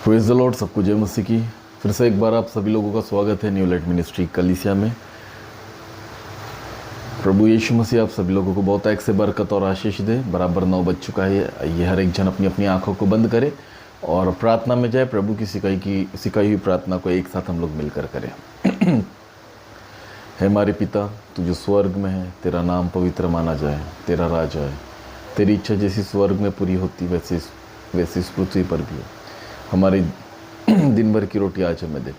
Praise the Lord. सबको जय मसीह की। फिर से एक बार आप सभी लोगों का स्वागत है न्यू लाइट मिनिस्ट्री कलीसिया में। प्रभु यीशु मसीह आप सभी लोगों को बहुत एक से बरकत और आशीष दे। बराबर 9 बज चुका है। ये हर एक जन अपनी अपनी आंखों को बंद करे और प्रार्थना में जाए। प्रभु की सिखाई हुई प्रार्थना को एक साथ हम लोग मिलकर करें। हे हमारे पिता, तू जो स्वर्ग में है, तेरा नाम पवित्र माना जाए, तेरा राज आए, तेरी इच्छा जैसी स्वर्ग में पूरी होती वैसे इस पृथ्वी पर भी हो। हमारी दिन भर की रोटी आज हमें दे,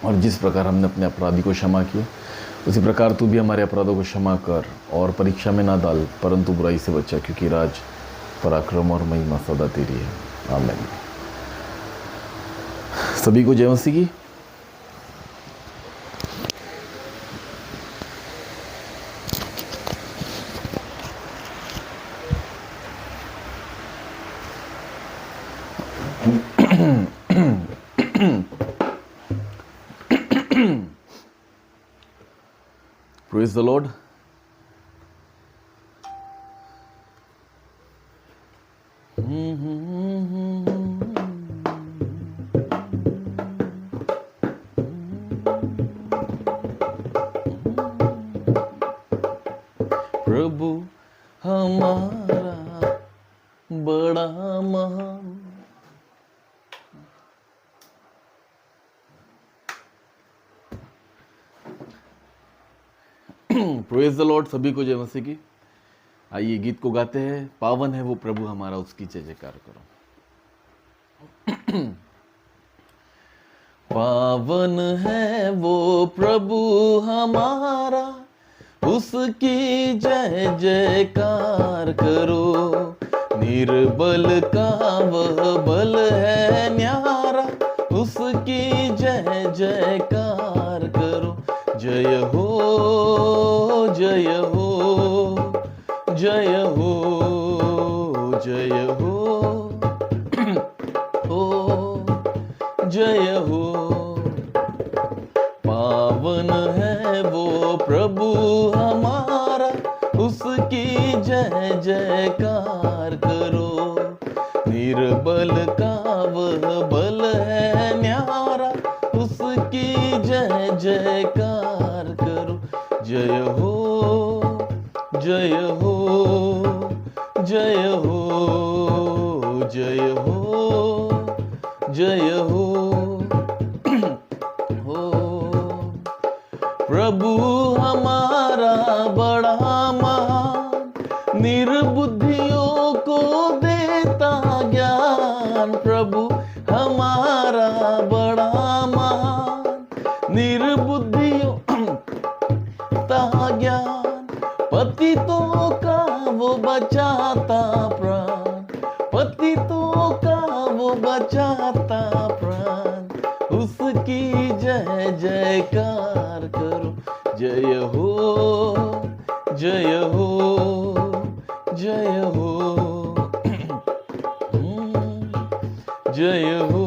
और जिस प्रकार हमने अपने अपराधी को क्षमा किया उसी प्रकार तू भी हमारे अपराधों को क्षमा कर, और परीक्षा में ना डाल परंतु बुराई से बचा, क्योंकि राज, पराक्रम और महिमा सदा तेरी है। आमीन। सभी को जय मसीह की। Praise the Lord. प्रभु हमारा बड़ा महान। Praise the Lord. सभी को जय मसीह की। आइए गीत को गाते हैं। पावन है वो प्रभु हमारा, उसकी जय जयकार करो। पावन है वो प्रभु हमारा, उसकी जय जयकार करो। निर्बल का वह बल है न्यारा, उसकी जय जयकार करो। जय हो, जय हो, जय हो, जय हो, हो, जय हो। पावन है वो प्रभु हमारा, उसकी जय जयकार करो। निर्बल का वह बल है न्यारा, उसकी जय जयकार करो। जय हो, जय हो, जय हो, जय हो, जय हो, हो। प्रभु हमारा बड़ा महान, निर्बुद्धियों को देता ज्ञान। प्रभु हमारा बड़ा महान, निर्बुद्धियों का ज्ञान। पतितों का वो बचाता प्राण, पतितों का वो बचाता प्राण। उसकी जय जयकार करो। जय हो, जय हो, जय हो, जय हो,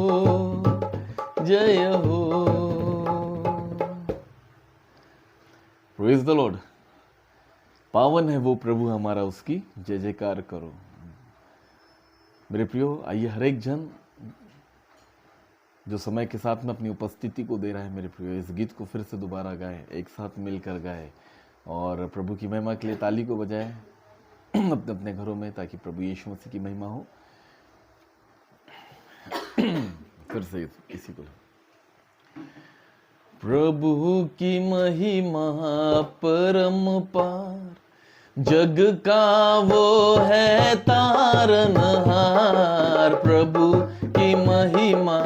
जय हो। Praise the Lord. पावन है वो प्रभु हमारा, उसकी जय जयकार करो। मेरे प्रियो, आइए हर एक जन जो समय के साथ में अपनी उपस्थिति को दे रहा है, मेरे प्रियो, इस गीत को फिर से दोबारा गाए, एक साथ मिलकर गाए और प्रभु की महिमा के लिए ताली को बजाए अपने अपने घरों में, ताकि प्रभु यीशु मसीह की महिमा हो। फिर से इसी को। प्रभु की महिमा परम पार, जग का वो है तारनहार। प्रभु की महिमा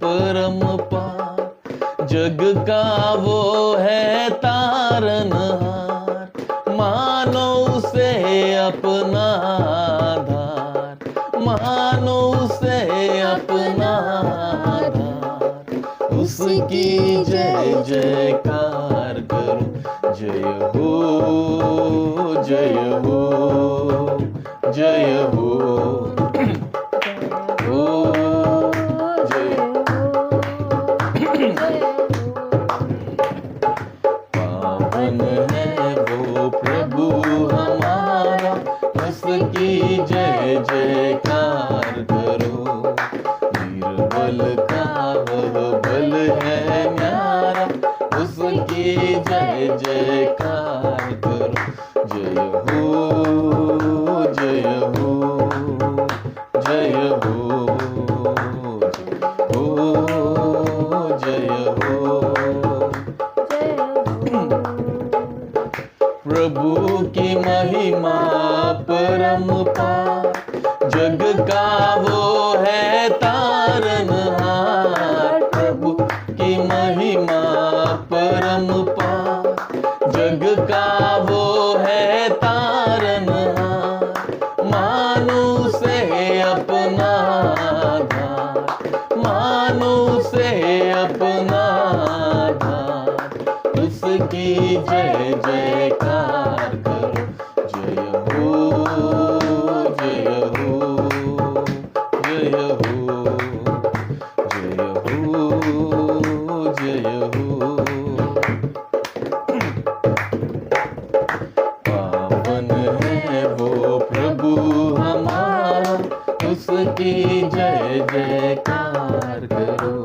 परम पार, जग का वो है तारनहार। मानो उसे अपना आधार, मानो उसे अपना आधार। उसकी जय जयकार करो। जय हो, जय हो, जय हो, हो, जय पावन है वो प्रभु हमारा, उसकी जय जयकार प्रभु की महिमा परमपार, जग का वो है तारनहार। प्रभु की महिमा परमपार, जग का वो है तारनहार। मानो से अपना आधार, मानो से अपना आधार, उसकी जय जयकार करो। जय हो जय हो जय हो जय हो जय हो। पावन है वो प्रभु हमारा, उसकी जय जयकार करो।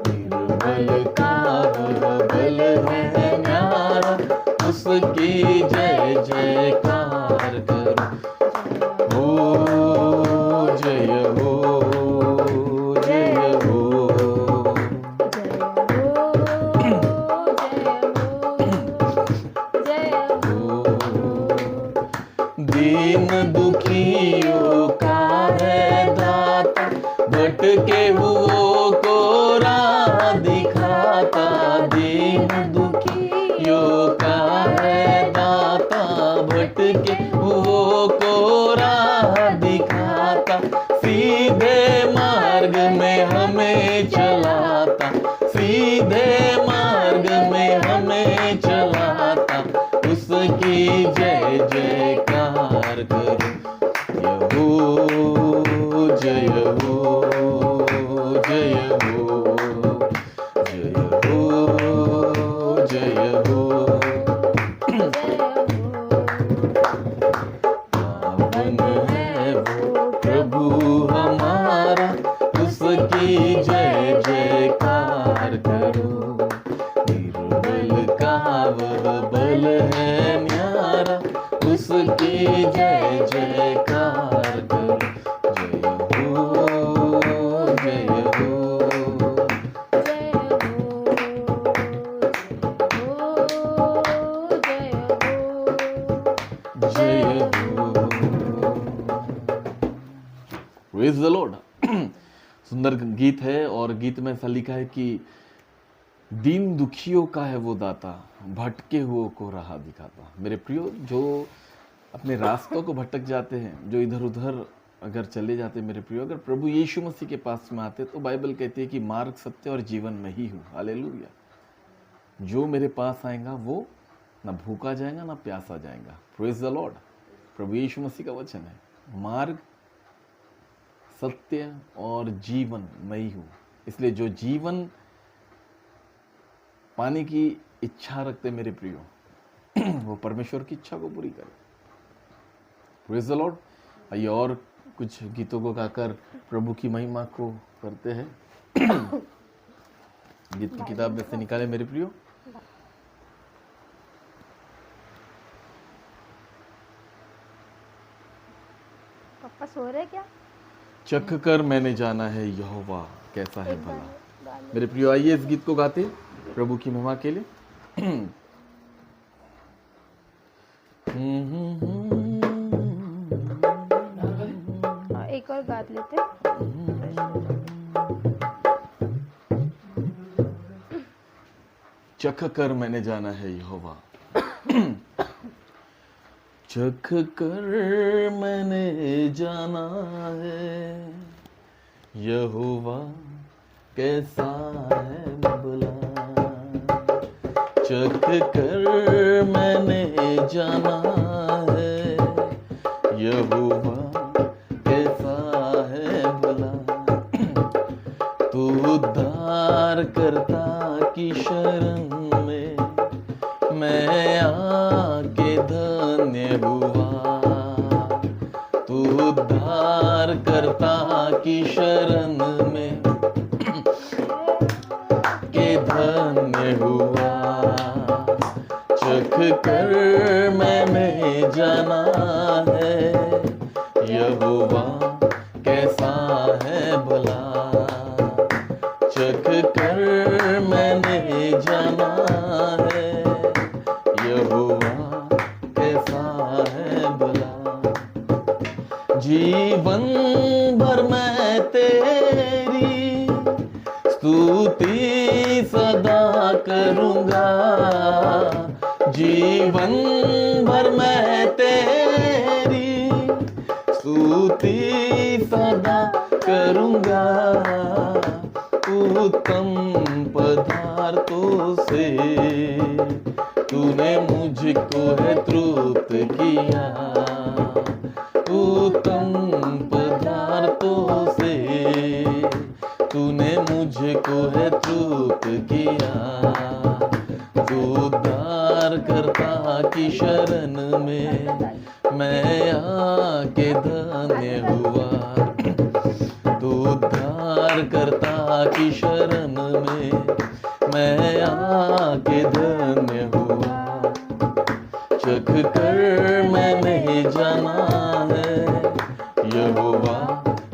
निर्बल का बल है न्यारा, उसकी जय जयकार करो। हो जय हो जय हो दीन दुखियों का है दाता, भटके हुओं को राह दिखाता। दीन दुखियों का है दाता, भटके हुओं को राह दिखाता। सीधे मार्ग में हमें चलाता, सीधे मार्ग में हमें चलाता। उसकी जय जयकार करो। जय हो जय हो जय हो जय हो जय हो। पावन है वो प्रभु हमारा, उसकी जय जयकार करो। निर्बल का वह बल है न्यारा, उसकी जय जयकार करो। जय हो जय हो जय हो। Praise the Lord. सुंदर गीत है और गीत में ऐसा लिखा है कि दीन दुखियों का है वो दाता, भटके हुओं को राह दिखाता। मेरे प्रियो, जो अपने रास्तों को भटक जाते हैं, जो इधर उधर अगर चले जाते हैं, मेरे प्रियो, अगर प्रभु यीशु मसीह के पास में आते तो बाइबल कहती है कि मार्ग सत्य और जीवन में ही हूँ। हालेलुया। जो मेरे पास आएगा वो ना भूखा जाएगा ना प्यासा जाएगा। Praise the Lord. प्रभु यीशु मसीह का वचन है, मार्ग सत्य और जीवन मैं ही हूँ। इसलिए जो जीवन पाने की इच्छा रखते मेरे प्रियो, वो परमेश्वर की इच्छा को पूरी करे। Praise the Lord. आइए और कुछ गीतों को गाकर प्रभु की महिमा को करते हैं। गीत की किताब में से निकाले मेरे प्रियो। पापा सो रहे क्या? चख कर मैंने जाना है यहोवा कैसा है भला। मेरे प्रियो, आइए इस गीत को गाते प्रभु की महिमा के लिए। एक और गा लेते। चख कर मैंने जाना है यहोवा, चख कर मैंने जाना है यहोवा कैसा है भला। चख कर मैंने जाना है यहोवा कैसा है भला। तू उद्धार करता की शरण में मैं आके धन्य हुआ। तू उद्धार करता की शरण में के धन्य हुआ। चख कर मैंने जाना है यहोवा कैसा है भला। चख कर मैंने जाना है यहोवा जीवन भर मैं तेरी स्तुति सदा करूंगा, जीवन भर मैं तेरी स्तुति सदा करूंगा। उत्तम पदार्थों से तूने मुझको है तृप्त किया, उत्तम पदार्थों से तूने मुझको है तृप्त किया। तू उद्धारकर्ता की शरण में मैं आके धन्य हुआ, तू उद्धारकर्ता की शरण में मैं आके धन्य हुआ। चख कर मैंने जाना है यहोवा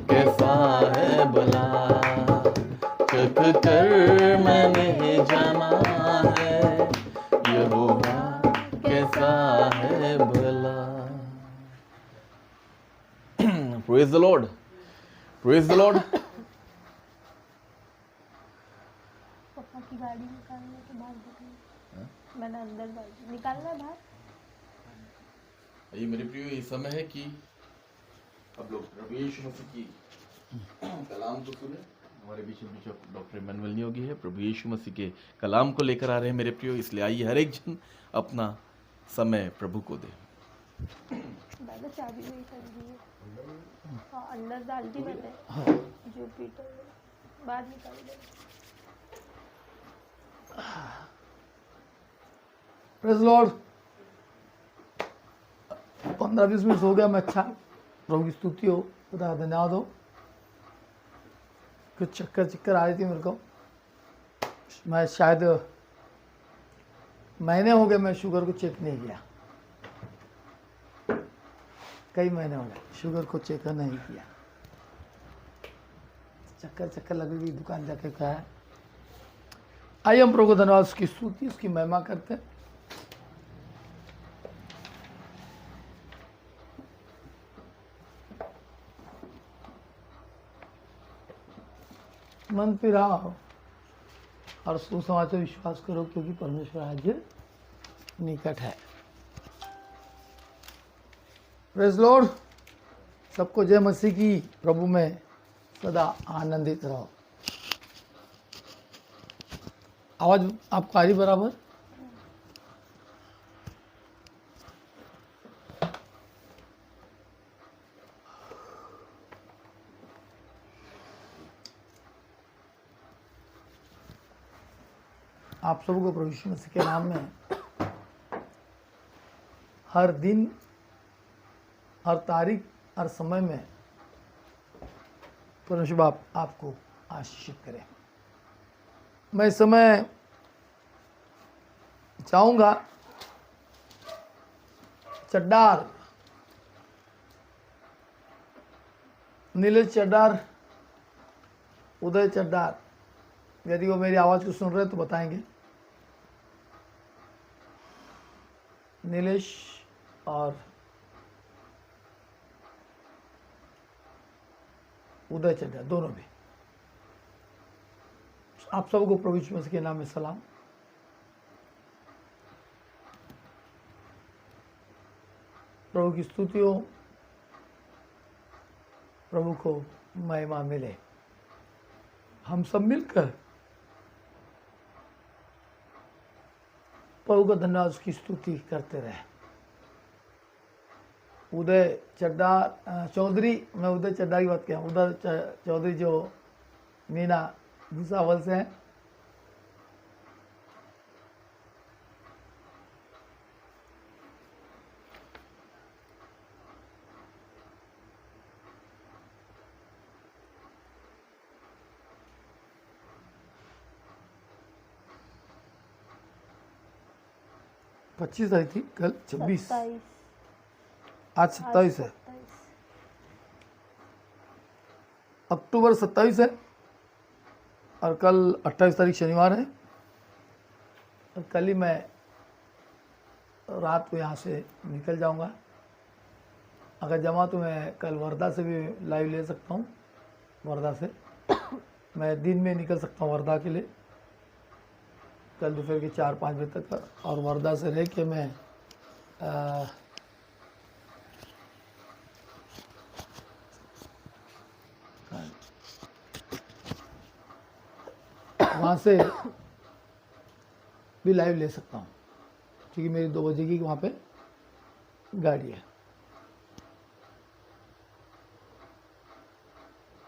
कैसा है भला, चख कर मैंने जाना है यहोवा कैसा है भला। Praise the Lord. Praise the Lord. पापा की गाड़ी निकालने के बाद देखना, मैंने अंदर निकालना है बाहर। ये मेरे प्रियो ये समय है कि अब लोग प्रभु यीशु मसीह की कलाम को सुने। हमारे बिशप डॉक्टर इमैनुअल नियोगी है, प्रभु यीशु मसीह के कलाम को लेकर आ रहे हैं मेरे प्रियो, इसलिए आइए हर एक जन अपना समय प्रभु को दे। मैंने चाबी नहीं कर दी है। हाँ, अंदर डाल दी मैंने। जुपिटर बाहर निकाल दे। Praise Lord. 15-20 मिनट हो गया, मैं अच्छा प्रभु की स्तुति हो, खुदा का धन्यवाद हो। कुछ चक्कर आ रही थी मेरे को, मैं शायद महीने हो गए मैं शुगर को चेक नहीं किया, कई महीने हो गए शुगर को चेक नहीं किया। चक्कर लग रही, दुकान जाके कहा है। आइए हम प्रभु को धन्यवाद, उसकी स्तुति उसकी महिमा करते हैं। मन फिराओ और सुसमाचार विश्वास करो, क्योंकि परमेश्वर आज निकट है। Praise Lord. सबको जय मसीह की। प्रभु में सदा आनंदित रहो। आवाज आपको आ रही बराबर? आप सबको प्रभु यीशु मसीह के नाम में हर दिन, हर तारीख, हर समय में परमेश्वर बाप आपको आशीषित करे। मैं इस समय चाहूँगा चड्डार, नीलेश चड्डार, उदय चड्डार, यदि वो मेरी आवाज़ को सुन रहे तो बताएंगे। नीलेश और उदय चड्डा दोनों भी, आप सबको प्रभु यीशु मसीह के नाम में सलाम। प्रभु की स्तुति हो, प्रभु को महिमा मिले। हम सब मिलकर प्रभु का धन्यवाद, उसकी स्तुति करते रहे। उदय चड्डा चौधरी, मैं उदय चड्डा की बात किया, उदय चौधरी जो मीना भूसावल से हैं, पच्चीस तारीख थी, कल 26, आज 27 है, अक्टूबर 27 है और कल 28 तारीख शनिवार है। और कल ही मैं रात को यहाँ से निकल जाऊँगा अगर जमा तो मैं कल वर्धा से भी लाइव ले सकता हूँ, वर्धा से मैं दिन में निकल सकता हूँ वर्धा के लिए, कल दोपहर के 4-5 बजे तक, और वर्धा से रह के मैं वहाँ से भी लाइव ले सकता हूँ, क्योंकि मेरी 2 बजे की वहाँ पे गाड़ी है।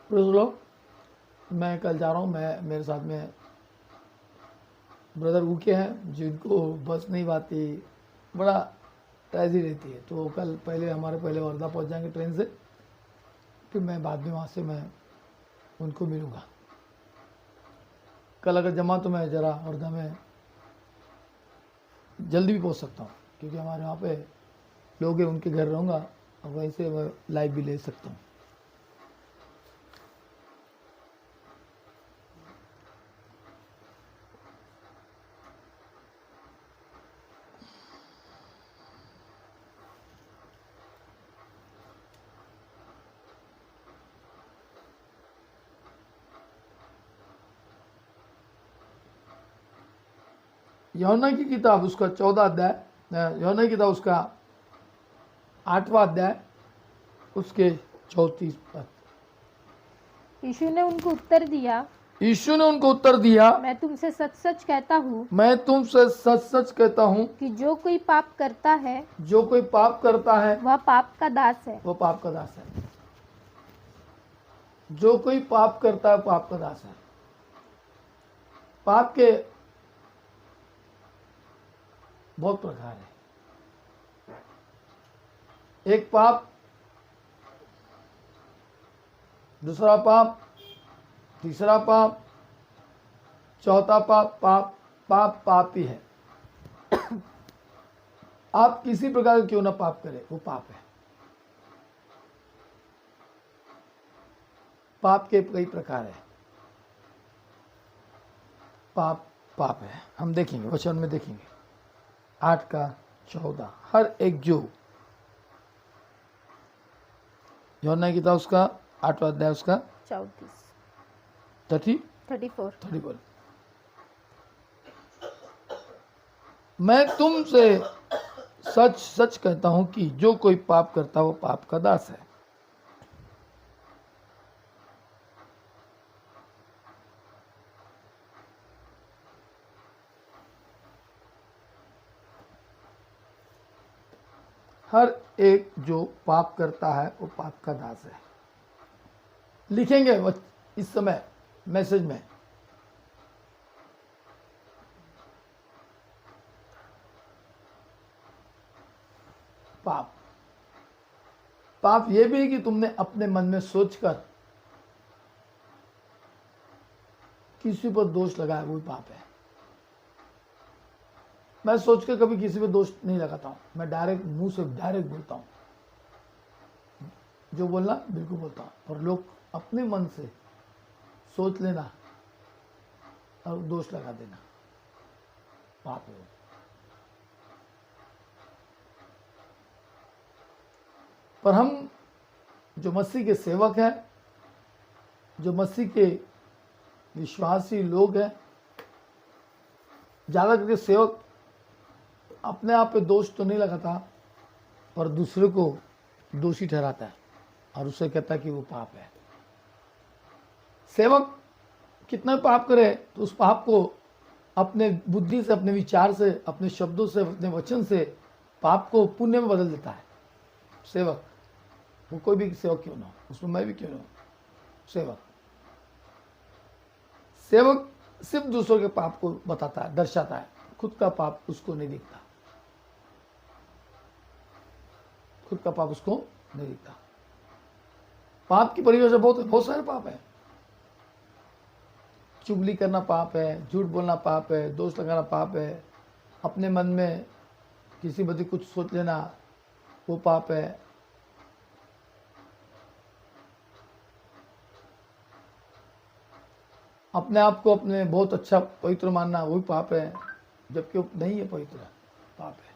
लोग मैं कल जा रहा हूँ, मैं मेरे साथ में ब्रदर ऊके हैं जिनको बस नहीं पाती, बड़ा ट्रेजेडी रहती है, तो कल पहले वर्धा पहुँच जाएंगे ट्रेन से, फिर मैं बाद में वहाँ से मैं उनको मिलूँगा। कल अगर जमा तो मैं ज़रा वर्धा में जल्दी भी पहुँच सकता हूँ, क्योंकि हमारे वहाँ पे लोग हैं, उनके घर रहूँगा, और वहीं से मैं लाइव भी ले सकता हूँ। यूहन्ना की किताब उसका 14 अध्याय, यूहन्ना की किताब उसका 8वां अध्याय उसके 34 पद। यीशु ने उनको उत्तर दिया, यीशु ने उनको उत्तर दिया, मैं तुमसे सच सच कहता हूँ मैं तुमसे सच सच कहता हूँ कि जो कोई पाप करता है जो कोई पाप करता है वह पाप का दास है। वो पाप का दास है। जो कोई पाप करता है पाप का दास है। पाप के बहुत प्रकार है। एक पाप, दूसरा पाप, तीसरा पाप, चौथा पाप। पाप ही है। आप किसी प्रकार क्यों ना पाप करें, वो पाप है। पाप के कई प्रकार है। पाप है, हम देखेंगे, वचन में देखेंगे 8 का 14। हर एक जो यूहन्ना की किताब उसका 8वां अध्याय उसका 34 मैं तुमसे सच सच कहता हूं कि जो कोई पाप करता है वो पाप का दास है। हर एक जो पाप करता है वो पाप का दास है। लिखेंगे इस समय मैसेज में, पाप ये भी है कि तुमने अपने मन में सोचकर किसी पर दोष लगाया, वो पाप है। मैं सोचकर कभी किसी पे दोष नहीं लगाता हूं, मैं डायरेक्ट मुंह से डायरेक्ट बोलता हूं, जो बोलना बिल्कुल बोलता हूं। और लोग अपने मन से सोच लेना और दोष लगा देना, पाप है। पर हम जो मसीह के सेवक हैं, जो मसीह के विश्वासी लोग हैं, ज्यादा करके सेवक अपने आप पे दोष तो नहीं लगाता, पर दूसरे को दोषी ठहराता है और उसे कहता है कि वो पाप है। सेवक कितना पाप करे तो उस पाप को अपने बुद्धि से, अपने विचार से, अपने शब्दों से, अपने वचन से पाप को पुण्य में बदल देता है। सेवक, वो कोई भी सेवक क्यों ना हो, उसमें मैं भी क्यों ना हो, सेवक सिर्फ दूसरों के पाप को बताता है, दर्शाता है, खुद का पाप उसको नहीं दिखता, खुद का पाप उसको नहीं दिखता। पाप की परिभाषा बहुत सारे पाप है। चुगली करना पाप है, झूठ बोलना पाप है, दोष लगाना पाप है, अपने मन में किसी बदी कुछ सोच लेना वो पाप है। अपने आप को अपने बहुत अच्छा पवित्र मानना वही पाप है, जबकि वो नहीं है पवित्र, पाप है।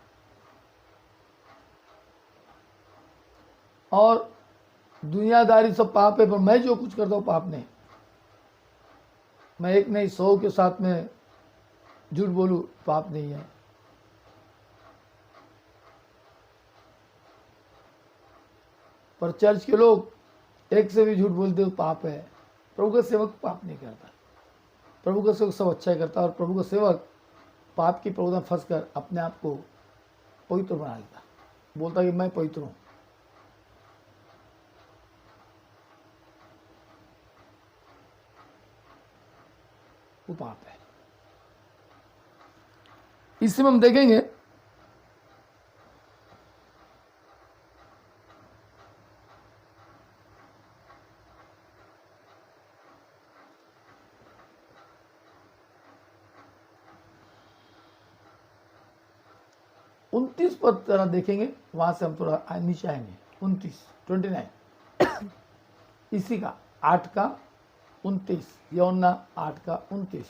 और दुनियादारी सब पाप है, पर मैं जो कुछ करता हूँ पाप नहीं। मैं एक नहीं 100 के साथ में झूठ बोलूं, पाप नहीं है। पर चर्च के लोग एक से भी झूठ बोलते हो पाप है। प्रभु का सेवक पाप नहीं करता। प्रभु का सेवक सब अच्छा ही करता है, और प्रभु का सेवक पाप की प्रभुता में फंस कर अपने आप को पवित्र बना लेता, बोलता कि मैं पवित्र हूं। वो पाप है। इससे हम देखेंगे उनतीस पद जरा देखेंगे, वहां से हम थोड़ा नीचे आएंगे। 29 इसी का 8 का 29, यौना 8 का 29।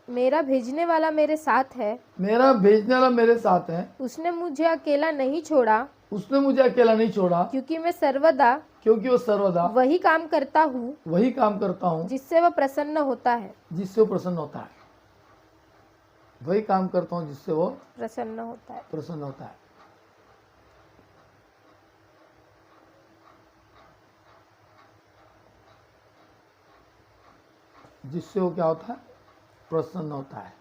मेरा भेजने वाला मेरे साथ है, मेरा भेजने वाला मेरे साथ है, उसने मुझे अकेला नहीं छोड़ा, उसने मुझे अकेला नहीं छोड़ा, क्योंकि मैं सर्वदा क्योंकि वो सर्वदा वही काम करता हूँ वही काम करता हूँ जिससे वह प्रसन्न होता है। जिससे वो प्रसन्न होता है। वही काम करता हूँ जिससे वो प्रसन्न होता है। प्रसन्न होता है। जिससे वो क्या होता है? प्रसन्न होता है।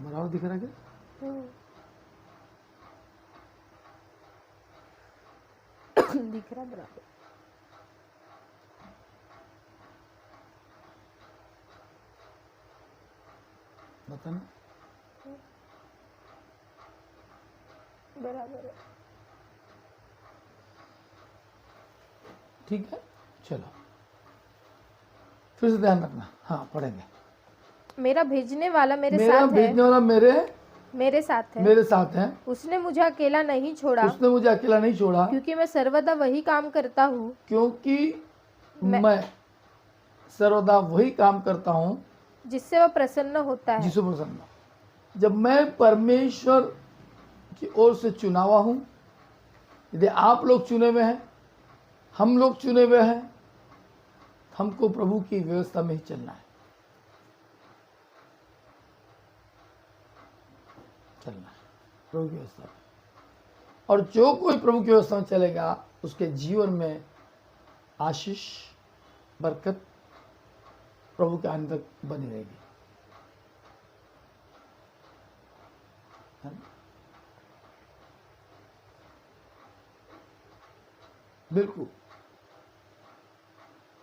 बराबर दिख रहा है क्या? दिख रहा बराबर। बताना बराबर है। ठीक है, चलो फिर से ध्यान रखना। हाँ, पढ़ेंगे। मेरा भेजने वाला मेरे मेरा साथ है, भेजने वाला मेरे साथ है, मेरे साथ है, उसने मुझे अकेला नहीं छोड़ा, उसने मुझे अकेला नहीं छोड़ा, क्योंकि मैं सर्वदा वही काम करता हूँ क्योंकि मैं सर्वदा वही काम करता हूँ जिससे वह प्रसन्न होता है। जिससे प्रसन्न। जब मैं परमेश्वर की ओर से चुना हुआ हूँ, यदि आप लोग चुने हुए हैं, हम लोग चुने हुए हैं, हमको प्रभु की व्यवस्था में ही चलना है। चलना है प्रभु की व्यवस्था में। और जो कोई प्रभु की व्यवस्था में चलेगा, उसके जीवन में आशीष, बरकत प्रभु के आने तक बनी रहेगी। है ना? बिल्कुल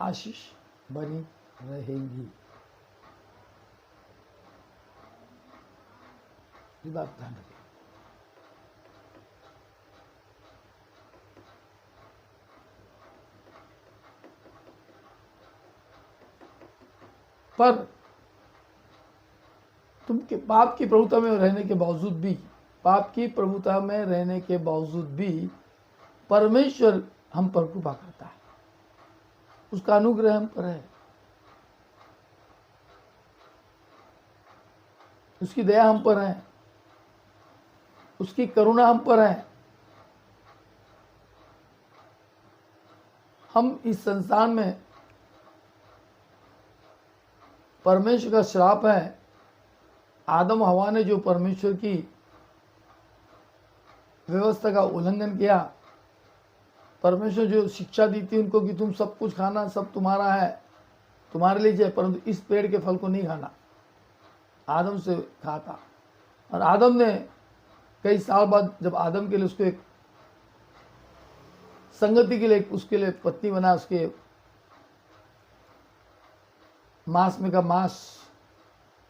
आशीष बनी रहेगी। ये बात ध्यान रखिए। पर तुम के पाप की प्रभुता में रहने के बावजूद भी, पाप की प्रभुता में रहने के बावजूद भी परमेश्वर हम पर कृपा करता है। उसका अनुग्रह हम पर है, उसकी दया हम पर है, उसकी करुणा हम पर है। हम इस संसार में परमेश्वर का श्राप है। आदम हवा ने जो परमेश्वर की व्यवस्था का उल्लंघन किया, परमेश्वर जो शिक्षा दी थी उनको कि तुम सब कुछ खाना, सब तुम्हारा है, तुम्हारे लिए चाहिए, परंतु इस पेड़ के फल को नहीं खाना, आदम से खाता। और आदम ने कई साल बाद जब आदम के लिए उसको एक संगति के लिए उसके लिए पत्नी बना, उसके मांस में का मांस,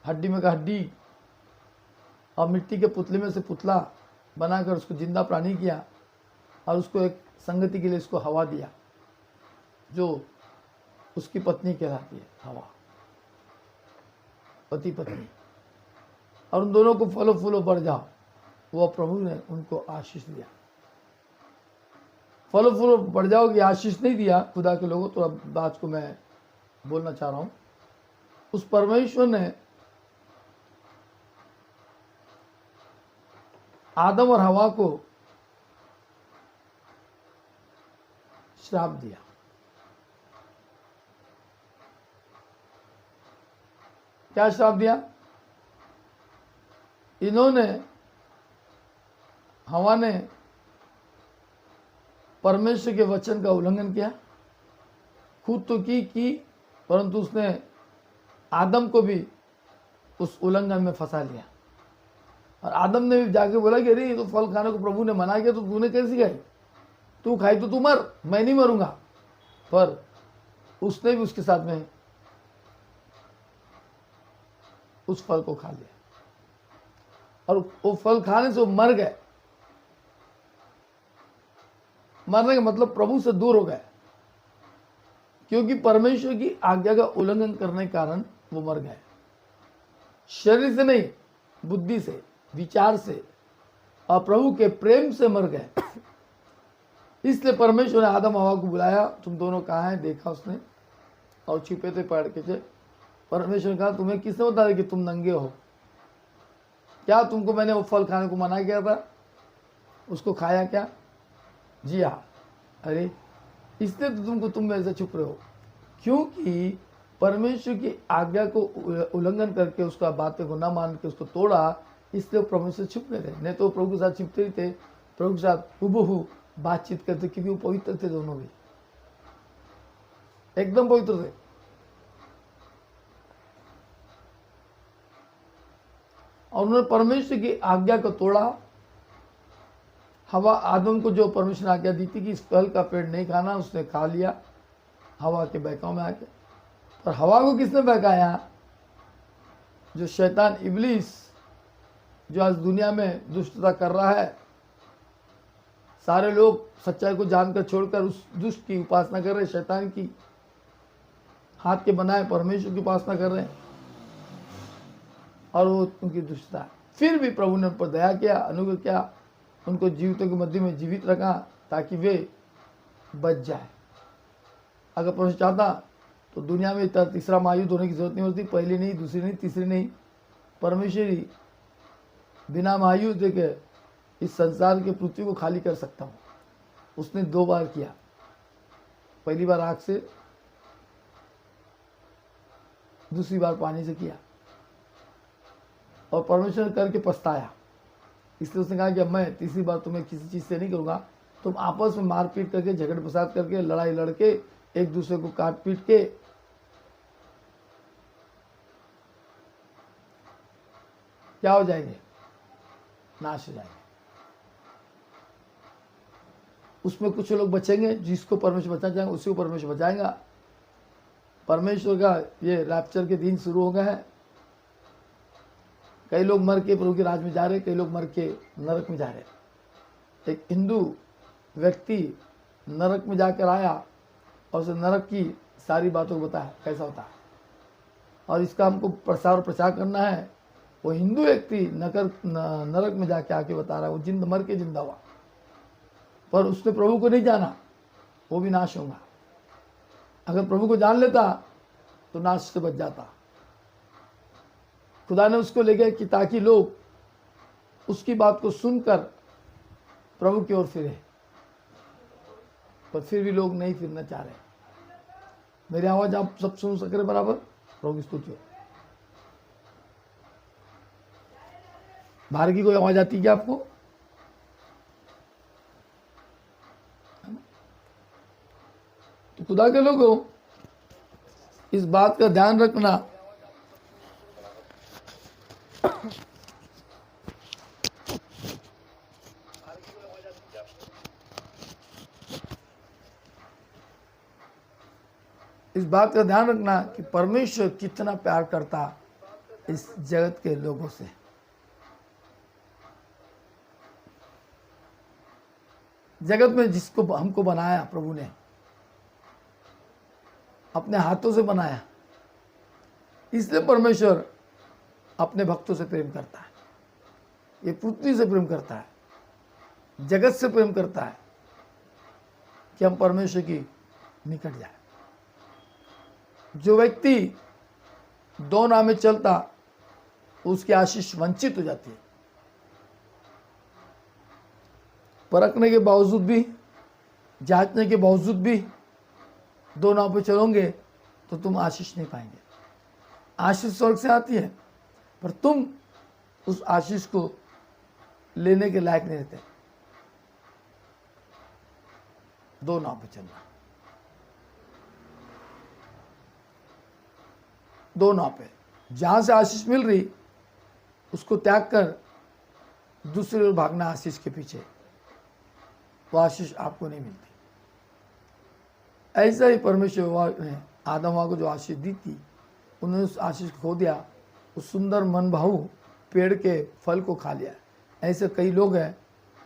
हड्डी में का हड्डी, और मिट्टी के पुतले में से पुतला बनाकर उसको जिंदा प्राणी किया, और उसको एक संगति के लिए उसको हवा दिया, जो उसकी पत्नी कहलाती है, हवा, पति पत्नी। और उन दोनों को फलो फूलो बढ़ जाओ, वो प्रभु ने उनको आशीष दिया। फलो फूलो बढ़ जाओ की आशीष नहीं दिया खुदा के लोगों। तो अब बात को मैं बोलना चाह रहा हूं। उस परमेश्वर ने आदम और हवा को श्राप दिया। क्या श्राप दिया? इन्होंने, हवा ने परमेश्वर के वचन का उल्लंघन किया, खुद तो की परंतु उसने आदम को भी उस उल्लंघन में फंसा लिया। और आदम ने भी जाके बोला कि अरे ये तो फल खाने को प्रभु ने मना किया, तो तूने कैसी खाई? तू खाई तो तू मर, मैं नहीं मरूंगा। पर उसने भी उसके साथ में उस फल को खा लिया और वो फल खाने से वो मर गए। मरने का मतलब प्रभु से दूर हो गए, क्योंकि परमेश्वर की आज्ञा का उल्लंघन करने के कारण वो मर गए। शरीर से नहीं, बुद्धि से, विचार से और प्रभु के प्रेम से मर गए। इसलिए परमेश्वर ने आदम हवा को बुलाया, तुम दोनों कहाँ हैं? देखा उसने और छिपे थे पेड़ के नीचे। परमेश्वर ने कहा, तुम्हें किसने बताया कि तुम नंगे हो? क्या तुमको मैंने वो फल खाने को मना किया था? उसको खाया क्या? जी हाँ। अरे इसलिए तो तुम मेरे से छुप रहे हो, क्योंकि परमेश्वर की आज्ञा को उल्लंघन करके उसका बातें को ना मान के उसको तोड़ा, इसलिए प्रभु से छुप गए थे। नहीं तो प्रभु के साथ छिपते ही थे, प्रभु के साथ हुबहू बातचीत करते, क्योंकि वो पवित्र थे, दोनों भी एकदम पवित्र थे। और उन्होंने परमेश्वर की आज्ञा को तोड़ा। हवा, आदम को जो परमेश्वर ने आज्ञा दी थी कि इस फल का पेड़ नहीं खाना, उसने खा लिया हवा के बहकाव में आके। पर हवा को किसने बहकाया? जो शैतान इब्लीस, जो आज दुनिया में दुष्टता कर रहा है। सारे लोग सच्चाई को जानकर छोड़कर उस दुष्ट की उपासना कर रहे हैं, शैतान की हाथ के बनाए परमेश्वर की उपासना कर रहे हैं, और वो उनकी दुष्टता। फिर भी प्रभु ने उन पर दया किया, अनुग्रह किया, उनको जीवितों के मध्य में जीवित रखा ताकि वे बच जाए। अगर परमेश्वर चाहता तो दुनिया में तीसरा महायुद्ध होने की जरूरत नहीं होती, पहली नहीं, दूसरी नहीं, तीसरी नहीं। परमेश्वर ही बिना महायुद्ध के इस संसार के पृथ्वी को खाली कर सकता हूँ। उसने 2 बार किया, पहली बार आग से, दूसरी बार पानी से किया। और परमेश्वर करके पछताया, इसलिए उसने कहा कि अब मैं तीसरी बार तुम्हें किसी चीज़ से नहीं करूँगा। तुम आपस में मारपीट करके, झगड़ फसाद करके, लड़ाई लड़के, एक दूसरे को काट पीट के क्या हो जाएंगे? नाश हो जाएंगे। उसमें कुछ लोग बचेंगे, जिसको परमेश्वर बचा जाएंगे उसी को परमेश्वर बचाएगा। परमेश्वर का ये रैप्चर के दिन शुरू हो गए हैं। कई लोग मर के प्रभु के राज में जा रहे, कई लोग मर के नरक में जा रहे। एक हिंदू व्यक्ति नरक में जाकर आया और उसे नरक की सारी बातों को बताया कैसा होता है, और इसका हमको प्रचार करना है। वो हिंदू व्यक्ति नरक में जाके आके बता रहा है, वो मर के जिंदा हुआ, पर उसने प्रभु को नहीं जाना, वो भी नाश होगा। अगर प्रभु को जान लेता तो नाश से बच जाता। खुदा ने उसको ले गया कि ताकि लोग उसकी बात को सुनकर प्रभु की ओर फिरे, पर फिर भी लोग नहीं फिरना चाह रहे। मेरी आवाज आप सब सुन सक रहे बराबर? प्रभु की स्तुति हो। बाहर की कोई आवाज आती है क्या आपको? तो खुदा के लोगों, इस बात का ध्यान रखना, इस बात का ध्यान रखना कि परमेश्वर कितना प्यार करता इस जगत के लोगों से। जगत में जिसको हमको बनाया प्रभु ने, अपने हाथों से बनाया, इसलिए परमेश्वर अपने भक्तों से प्रेम करता है। ये पृथ्वी से प्रेम करता है, जगत से प्रेम करता है कि हम परमेश्वर की निकट जाए। जो व्यक्ति 2 नाव में चलता उसकी आशीष वंचित हो जाती है। परखने के बावजूद भी, जांचने के बावजूद भी दो नाव पे चलोगे तो तुम आशीष नहीं पाएंगे। आशीष स्वर्ग से आती है, पर तुम उस आशीष को लेने के लायक नहीं रहते। दो नाव पे चलना, दो नाव पे, जहां से आशीष मिल रही उसको त्याग कर दूसरी ओर भागना आशीष के पीछे, वो आशीष आपको नहीं मिलती। ऐसा ही परमेश्वर ने आदम हव्वा को जो आशीष दी थी, उन्होंने उस आशीष को खो दिया, उस सुंदर मन भाऊ पेड़ के फल को खा लिया। ऐसे कई लोग हैं,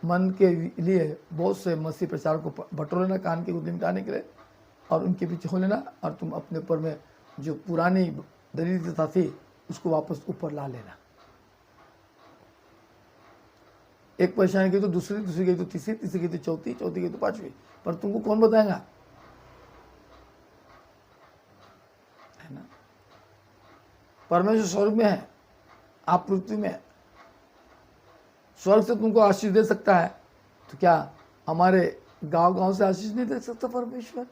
मन के लिए बहुत से मसीह प्रचार को बटोर लेना कान की गुदली मिटाने के लिए और उनके पीछे हो लेना, और तुम अपने ऊपर में जो पुरानी दरिद्रता थी उसको वापस ऊपर ला लेना। एक परेशानी की तो दूसरी, दूसरी की तो तीसरी, तीसरी की तो चौथी, चौथी की तो पांचवी, पर तुमको कौन बताएगा, है ना। परमेश्वर स्वर्ग में है, आप पृथ्वी में है। स्वर्ग से तुमको आशीष दे सकता है, तो क्या हमारे गांव गांव से आशीष नहीं दे सकता परमेश्वर?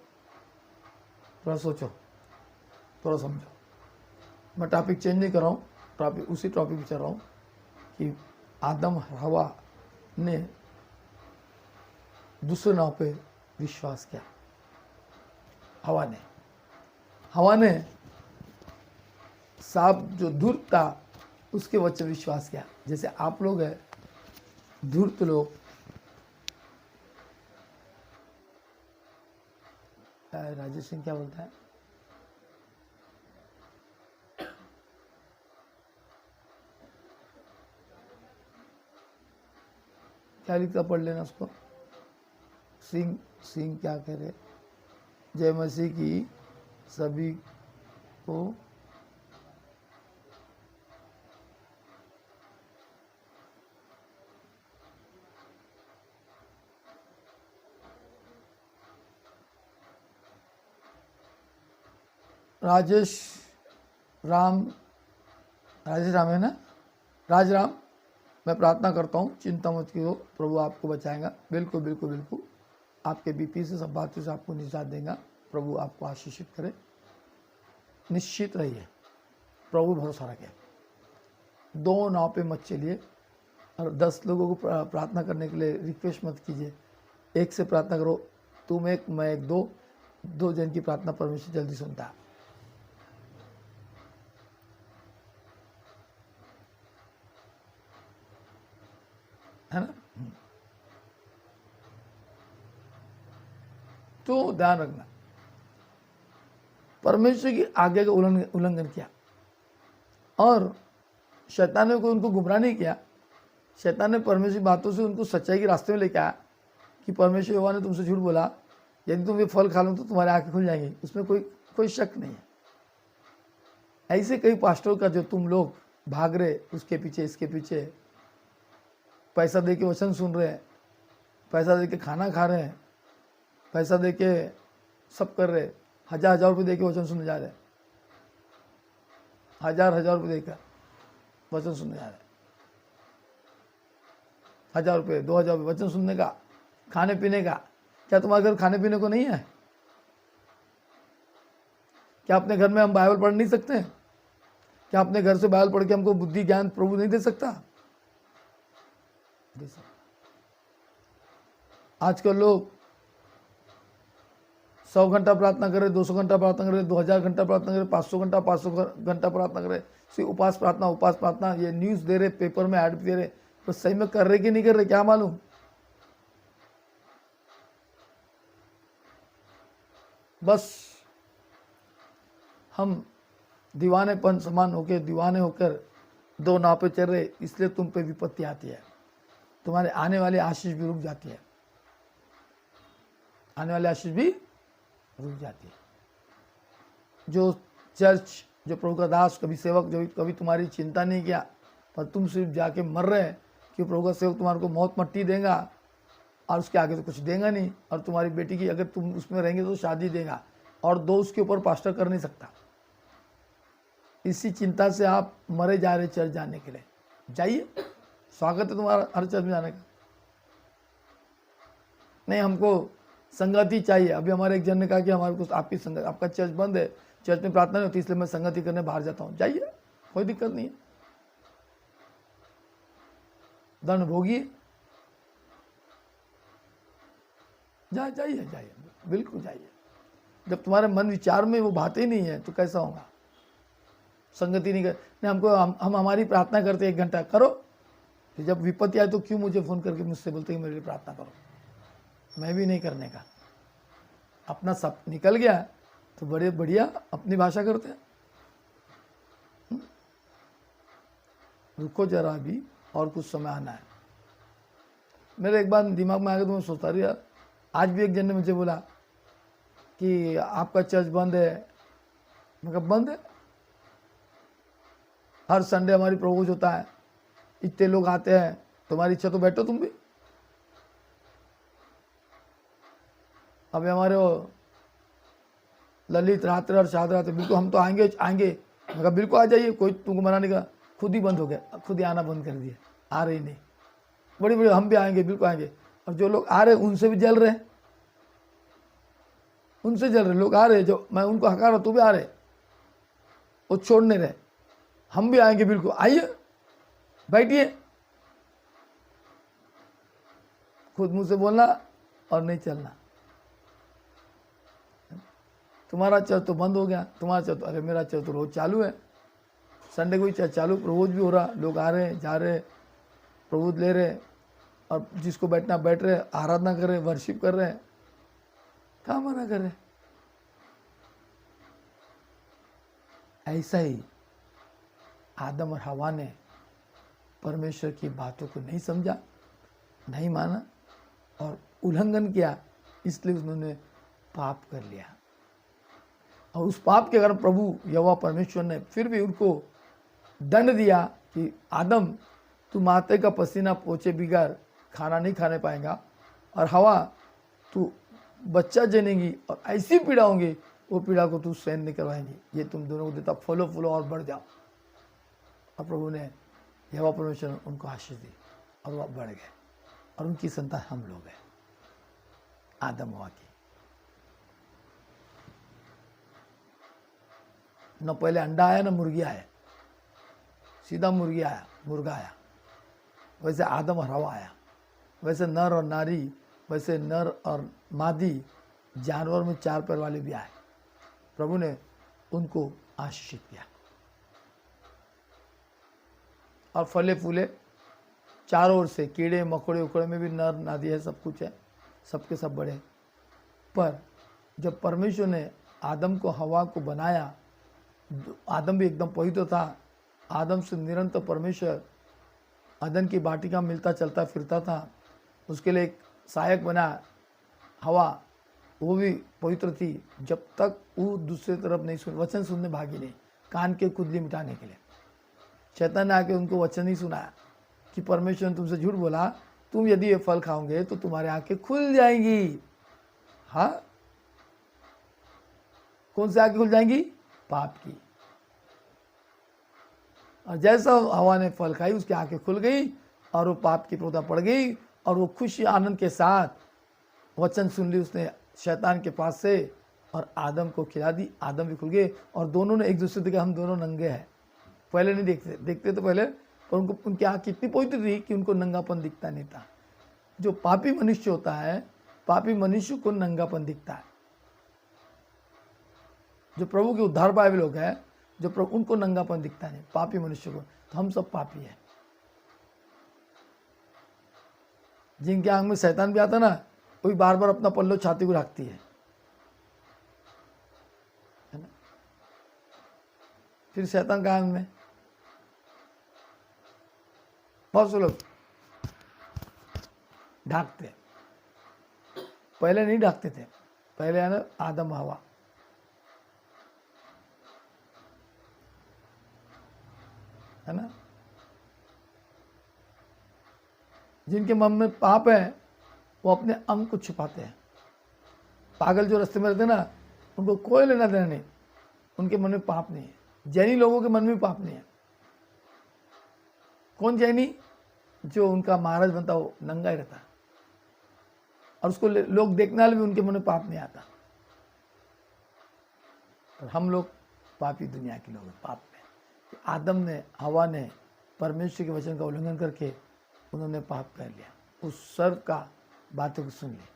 थोड़ा सोचो, थोड़ा समझो। मैं टॉपिक चेंज नहीं कर रहा हूँ, टॉपिक उसी टॉपिक पे चल रहा हूँ कि आदम हवा ने दूसरे नाव पे विश्वास किया। हवा ने सांप जो धूर्त था उसके वचन विश्वास किया। जैसे आप लोग हैं धूर्त लोग, राजेश सिंह क्या बोलता है, क्या लिखता, पढ़ लेना उसको। सिंह क्या कह रहे, जय मसीह की सभी को राजेश राम है ना, राम, मैं प्रार्थना करता हूँ, चिंता मत करो, प्रभु आपको बचाएगा। बिल्कुल बिल्कुल बिल्कुल, आपके बीपी से, सब बातों से आपको निजात देगा। प्रभु आपको आशीषित करे, निश्चित रहिए, प्रभु भरोसा रखिए। दो नाव पे मत चलिए, और 10 लोगों को प्रार्थना करने के लिए रिक्वेस्ट मत कीजिए। एक से प्रार्थना करो, तुम एक, मैं एक, दो जन की प्रार्थना परमेश्वर जल्दी सुनता है। है ना। तो ध्यान रखना, परमेश्वर की आज्ञा का उल्लंघन किया और शैतान ने कोई उनको गुमराह नहीं किया। शैतान ने परमेश्वर की बातों से उनको सच्चाई के रास्ते में लेके आया कि परमेश्वर यहोवा ने तुमसे झूठ बोला, यदि तुम ये फल खा लो तो तुम्हारी आंखें खुल जाएंगी। उसमें कोई शक नहीं है। ऐसे कई पास्टरों का जो तुम लोग भाग रहे उसके पीछे, इसके पीछे, पैसा दे के वचन सुन रहे हैं, पैसा दे के खाना खा रहे हैं, पैसा दे के सब कर रहे, 1000 रुपये दे के वचन सुनने जा रहे हैं, 1000 रुपये देकर वचन सुनने जा रहे हैं, 1000 रुपये, 2000 रुपये वचन सुनने का, खाने पीने का। क्या तुम्हारे घर खाने पीने को नहीं है? क्या अपने घर में हम बाइबल पढ़ नहीं सकते? क्या अपने घर से बाइबल पढ़ के हमको बुद्धि ज्ञान प्रभु नहीं दे सकता? आजकल लोग 100 घंटा प्रार्थना करे, 200 घंटा प्रार्थना करे, 2000 घंटा प्रार्थना करे, 500 घंटा प्रार्थना करे, सिर्फ उपास प्रार्थना। ये न्यूज दे रहे, पेपर में ऐड दे रहे, तो सही में कर रहे कि नहीं कर रहे क्या मालूम। बस हम दीवानेपन समान होकर, दीवाने होकर दो नाव पे चल रहे, इसलिए तुम पे विपत्ति आती है, तुम्हारे आने वाली आशीष भी रुक जाती है, आने वाली आशीष भी रुक जाती है। जो चर्च, जो प्रभु का दास, कभी सेवक, जो कभी तुम्हारी चिंता नहीं किया, पर तुम सिर्फ जाके मर रहे कि प्रभु का सेवक तुम्हारे को मौत मट्टी देगा और उसके आगे तो कुछ देगा नहीं, और तुम्हारी बेटी की अगर तुम उसमें रहेंगे तो शादी देगा, और 2 उसके ऊपर पास्टर कर नहीं सकता। इसी चिंता से आप मरे जा रहे चर्च जाने के लिए। जाइए, स्वागत है तुम्हारा हर चर्च में जाने का। नहीं हमको संगति चाहिए। अभी हमारे एक जन ने कहा कि हमारे को आपकी संगत, आपका चर्च बंद है, चर्च में प्रार्थना नहीं होती, इसलिए मैं संगति करने बाहर जाता हूँ। जाइए, कोई दिक्कत नहीं है, दंड भोगिए, जाइए, बिल्कुल जाइए। जब तुम्हारे मन विचार में वो बातें ही नहीं है तो कैसा होगा? संगति नहीं कर, नहीं हमको हम हमारी प्रार्थना करते 1 घंटा करो, फिर जब विपत्ति आए तो क्यों मुझे फोन करके मुझसे बोलते कि मेरे लिए प्रार्थना करो? मैं भी नहीं करने का, अपना सब निकल गया तो बड़े बढ़िया अपनी भाषा करते हैं। रुको जरा, अभी और कुछ समय आना है। मेरे एक बार दिमाग में आ गया तो मैं सोचता रहा, आज भी एक जन ने मुझे बोला कि आपका चर्च बंद है। मैं कहा बंद है? हर संडे हमारी प्रभुज होता है, इतने लोग आते हैं, तुम्हारी इच्छा तो बैठो तुम भी। अभी हमारे वो ललित रात्र और शाद रात्र, बिल्कुल हम तो आएंगे। मैं कहा बिल्कुल आ जाइए, कोई तुमको मना नहीं कहा। खुद ही बंद हो गया, खुद ही आना बंद कर दिया, आ रही नहीं। बड़ी हम भी आएंगे, बिल्कुल आएंगे। और जो लोग आ रहे उनसे भी जल रहे, उनसे जल रहे लोग आ रहे, जो मैं उनको हकार रहा, तू भी आ रहे, वो छोड़ नहीं रहे। हम भी आएंगे, बिल्कुल आइए, बैठिए। खुद मुंह से बोलना और नहीं चलना। तुम्हारा चर्च तो बंद हो गया, तुम्हारा चर्च, अरे मेरा चर्च तो रोज चालू है। संडे को ही चर्च चालू, रोज भी हो रहा, लोग आ रहे जा रहे, प्रभु ले रहे, और जिसको बैठना बैठ रहे, आराधना कर रहे, वर्शिप कर रहे हैं। कहाँ मना कर रहे? ऐसा ही आदम और हवा ने परमेश्वर की बातों को नहीं समझा, नहीं माना और उल्लंघन किया, इसलिए उन्होंने पाप कर लिया। और उस पाप के कारण प्रभु यहोवा परमेश्वर ने फिर भी उनको दंड दिया कि आदम तू माथे का पसीना पोछे बिगाड़ खाना नहीं खाने पाएगा, और हवा तू बच्चा जनेगी और ऐसी पीड़ा होंगी, वो पीड़ा को तू सहन नहीं करवाएंगी, ये तुम दोनों को देता, फलो फूलो और बढ़ जाओ। और प्रभु ने यहोवा परमेश्वर ने उनको आशीष दी और वह बढ़ गए, और उनकी संतान हम लोग हैं, आदम हवा की। न पहले अंडा आया न मुर्गी आया, सीधा मुर्गा आया। वैसे आदम और हवा आया, वैसे नर और नारी, वैसे नर और मादी, जानवर में 4 पैर वाले भी आए। प्रभु ने उनको आशीषित किया और फले फूले चारों ओर से, कीड़े मकोड़े उकड़े में भी नर नादी है, सब कुछ है, सबके सब बड़े। पर जब परमेश्वर ने आदम को हवा को बनाया, आदम भी एकदम पवित्र था, आदम से निरंतर परमेश्वर अदन की बाटिका मिलता चलता फिरता था, उसके लिए एक सहायक बना हवा, वो भी पवित्र थी, जब तक वो दूसरे तरफ नहीं सुन, वचन सुनने भागी नहीं, कान के कुंडली मिटाने के लिए। शैतान ने आके उनको वचन ही सुनाया कि परमेश्वर ने तुमसे झूठ बोला, तुम यदि ये फल खाओगे तो तुम्हारे आंखें खुल जाएंगी। हाँ, कौन से आंखें खुल जाएंगी? पाप की। और जैसा हवा ने फल खाई, उसकी आंखें खुल गई और वो पाप की प्रथा पड़ गई, और वो खुशी आनंद के साथ वचन सुन ली उसने शैतान के पास से, और आदम को खिला दी। आदम भी खुल गए, और दोनों ने एक दूसरे से कहा हम दोनों नंगे हैं। पहले नहीं देखते तो पहले, पर उनको उनकी आँख इतनी पवित्र थी कि उनको नंगापन दिखता नहीं था। जो पापी मनुष्य होता है, पापी मनुष्य को नंगापन दिखता है। जो प्रभु के उद्धार पाए हुए लोग हैं, जो प्रभु, उनको नंगापन दिखता नहीं, पापी मनुष्य को। तो हम सब पापी हैं। जिनके आंख में शैतान भी आता ना, वही बार बार अपना पल्लो छाती को रखती है ना? फिर शैतान का आंख में बहुत से लोग ढाकते, पहले नहीं ढाकते थे, पहले है ना आदम हवा, है ना? जिनके मन में पाप है वो अपने अंग को छुपाते हैं। पागल जो रास्ते में रहते हैं ना, उनको कोई लेना देना नहीं, उनके मन में पाप नहीं है। जैनी लोगों के मन में पाप नहीं है। कौन जैनी? जो उनका महाराज बनता हो नंगा ही रहता है, और उसको लोग देखने वाले भी उनके मन में पाप नहीं आता। पर हम लोग पापी दुनिया के लोग हैं, पाप में। आदम ने, हवा ने परमेश्वर के वचन का उल्लंघन करके उन्होंने पाप कर लिया, उस सर्व का बातों को सुन लिया,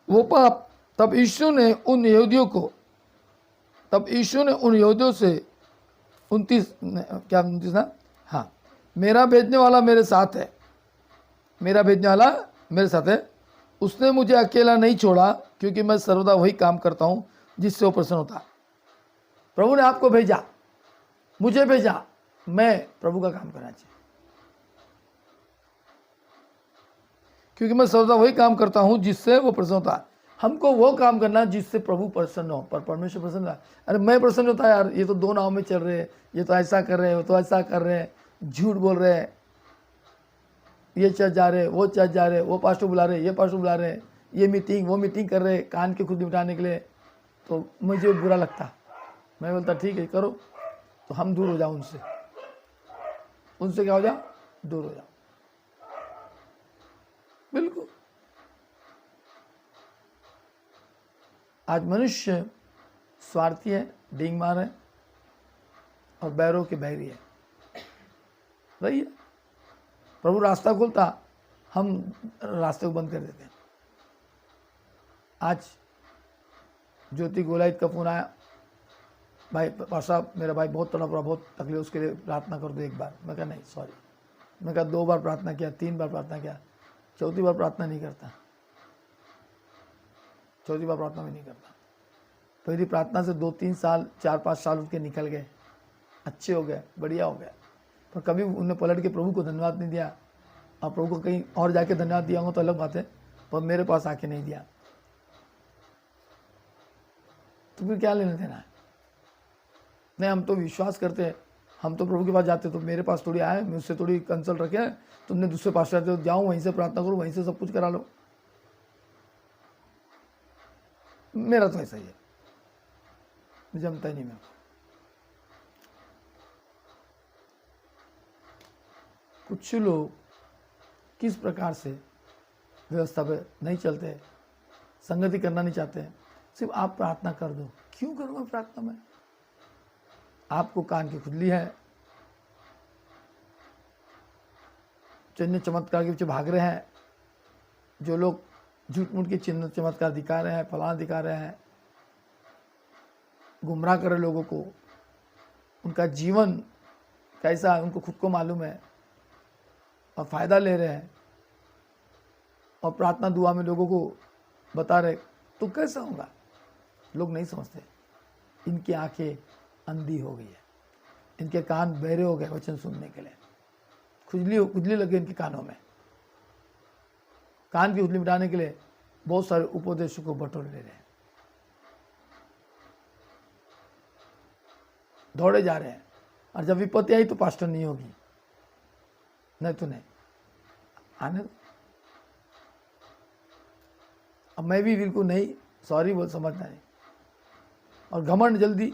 वो पाप। तब यीशु ने उन यहूदियों से 29 ना, हाँ, मेरा भेजने वाला मेरे साथ है, मेरा भेजने वाला मेरे साथ है, उसने मुझे अकेला नहीं छोड़ा, क्योंकि मैं सर्वदा वही काम करता हूं जिससे वो प्रसन्न होता है। प्रभु ने आपको भेजा, मुझे भेजा, मैं प्रभु का काम करना चाहिए, क्योंकि मैं सर्वदा वही काम करता हूं जिससे वो प्रसन्न होता है। हमको वो काम करना जिससे प्रभु प्रसन्न हो, पर परमेश्वर प्रसन्न है। अरे मैं प्रसन्न होता है यार, ये तो दो नाव में चल रहे हैं, ये तो ऐसा कर रहे हैं, वो तो ऐसा कर रहे हैं, झूठ बोल रहे हैं, ये चर्च जा रहे, वो चर्च जा रहे, वो पास्टर बुला रहे, ये पास्टर बुला रहे, ये मीटिंग वो मीटिंग कर रहे, कान के खुद निपटाने के लिए, तो मुझे बुरा लगता। मैं बोलता ठीक है करो, तो हम दूर हो जाओ उनसे, उनसे क्या हो जाओ, दूर हो जाओ। बिल्कुल। आज मनुष्य स्वार्थी है, डींग मार है, और बैरों के बैरी है। वही है, प्रभु रास्ता खोलता, हम रास्ते को बंद कर देते हैं। आज ज्योति गोलायत का फोन आया, भाई पाशा मेरा भाई बहुत तड़प रहा, बहुत तकलीफ, उसके लिए प्रार्थना कर दो एक बार। मैं कहा नहीं सॉरी, मैं कहा 2 बार प्रार्थना किया, 3 बार प्रार्थना किया, 4थी बार प्रार्थना नहीं करता, 4थी बार प्रार्थना में नहीं करता। पहली प्रार्थना से 2-3 साल 4-5 साल उसके निकल गए, अच्छे हो गए, बढ़िया हो गया, पर कभी उन्होंने पलट के प्रभु को धन्यवाद नहीं दिया। और प्रभु को कहीं और जाके धन्यवाद दिया हो तो अलग बात है, पर मेरे पास आके नहीं दिया, तो फिर क्या लेने देना है। नहीं, हम तो विश्वास करते हैं, हम तो प्रभु के पास जाते, तो मेरे पास थोड़ी आए, मुझसे थोड़ी कंसल्ट रखे, तुमने दूसरे पास जाते हो, जाओ वहीं से प्रार्थना करो, वहीं से सब कुछ करा लो। मेरा तो ऐसा ही है, जमता ही नहीं मेरे को। कुछ लोग किस प्रकार से व्यवस्था पे नहीं चलते, संगति करना नहीं चाहते, सिर्फ आप प्रार्थना कर दो। क्यों करूँगा प्रार्थना में? आपको कान की खुजली है, चिन्ह चमत्कार के पीछे भाग रहे हैं, जो लोग झूठ मूठ के चिन्ह चमत्कार दिखा रहे हैं, फलाना दिखा रहे हैं, गुमराह कर रहे लोगों को, उनका जीवन कैसा है उनको खुद को मालूम है, और फायदा ले रहे हैं, और प्रार्थना दुआ में लोगों को बता रहे, तो कैसा होगा? लोग नहीं समझते। इनकी आंखें अंधी हो गई है, इनके कान बहरे हो गए वचन सुनने के लिए, खुजली लगे इनके कानों में। कान की खुजली मिटाने के लिए बहुत सारे उपदेशों को बटोर ले रहे हैं, दौड़े जा रहे हैं, और जब विपत्ति आई तो पास्टर नहीं होगी, नहीं तो नहीं आने दो। अब मैं भी बिल्कुल नहीं, सॉरी बोल, समझना नहीं, और घमंड जल्दी,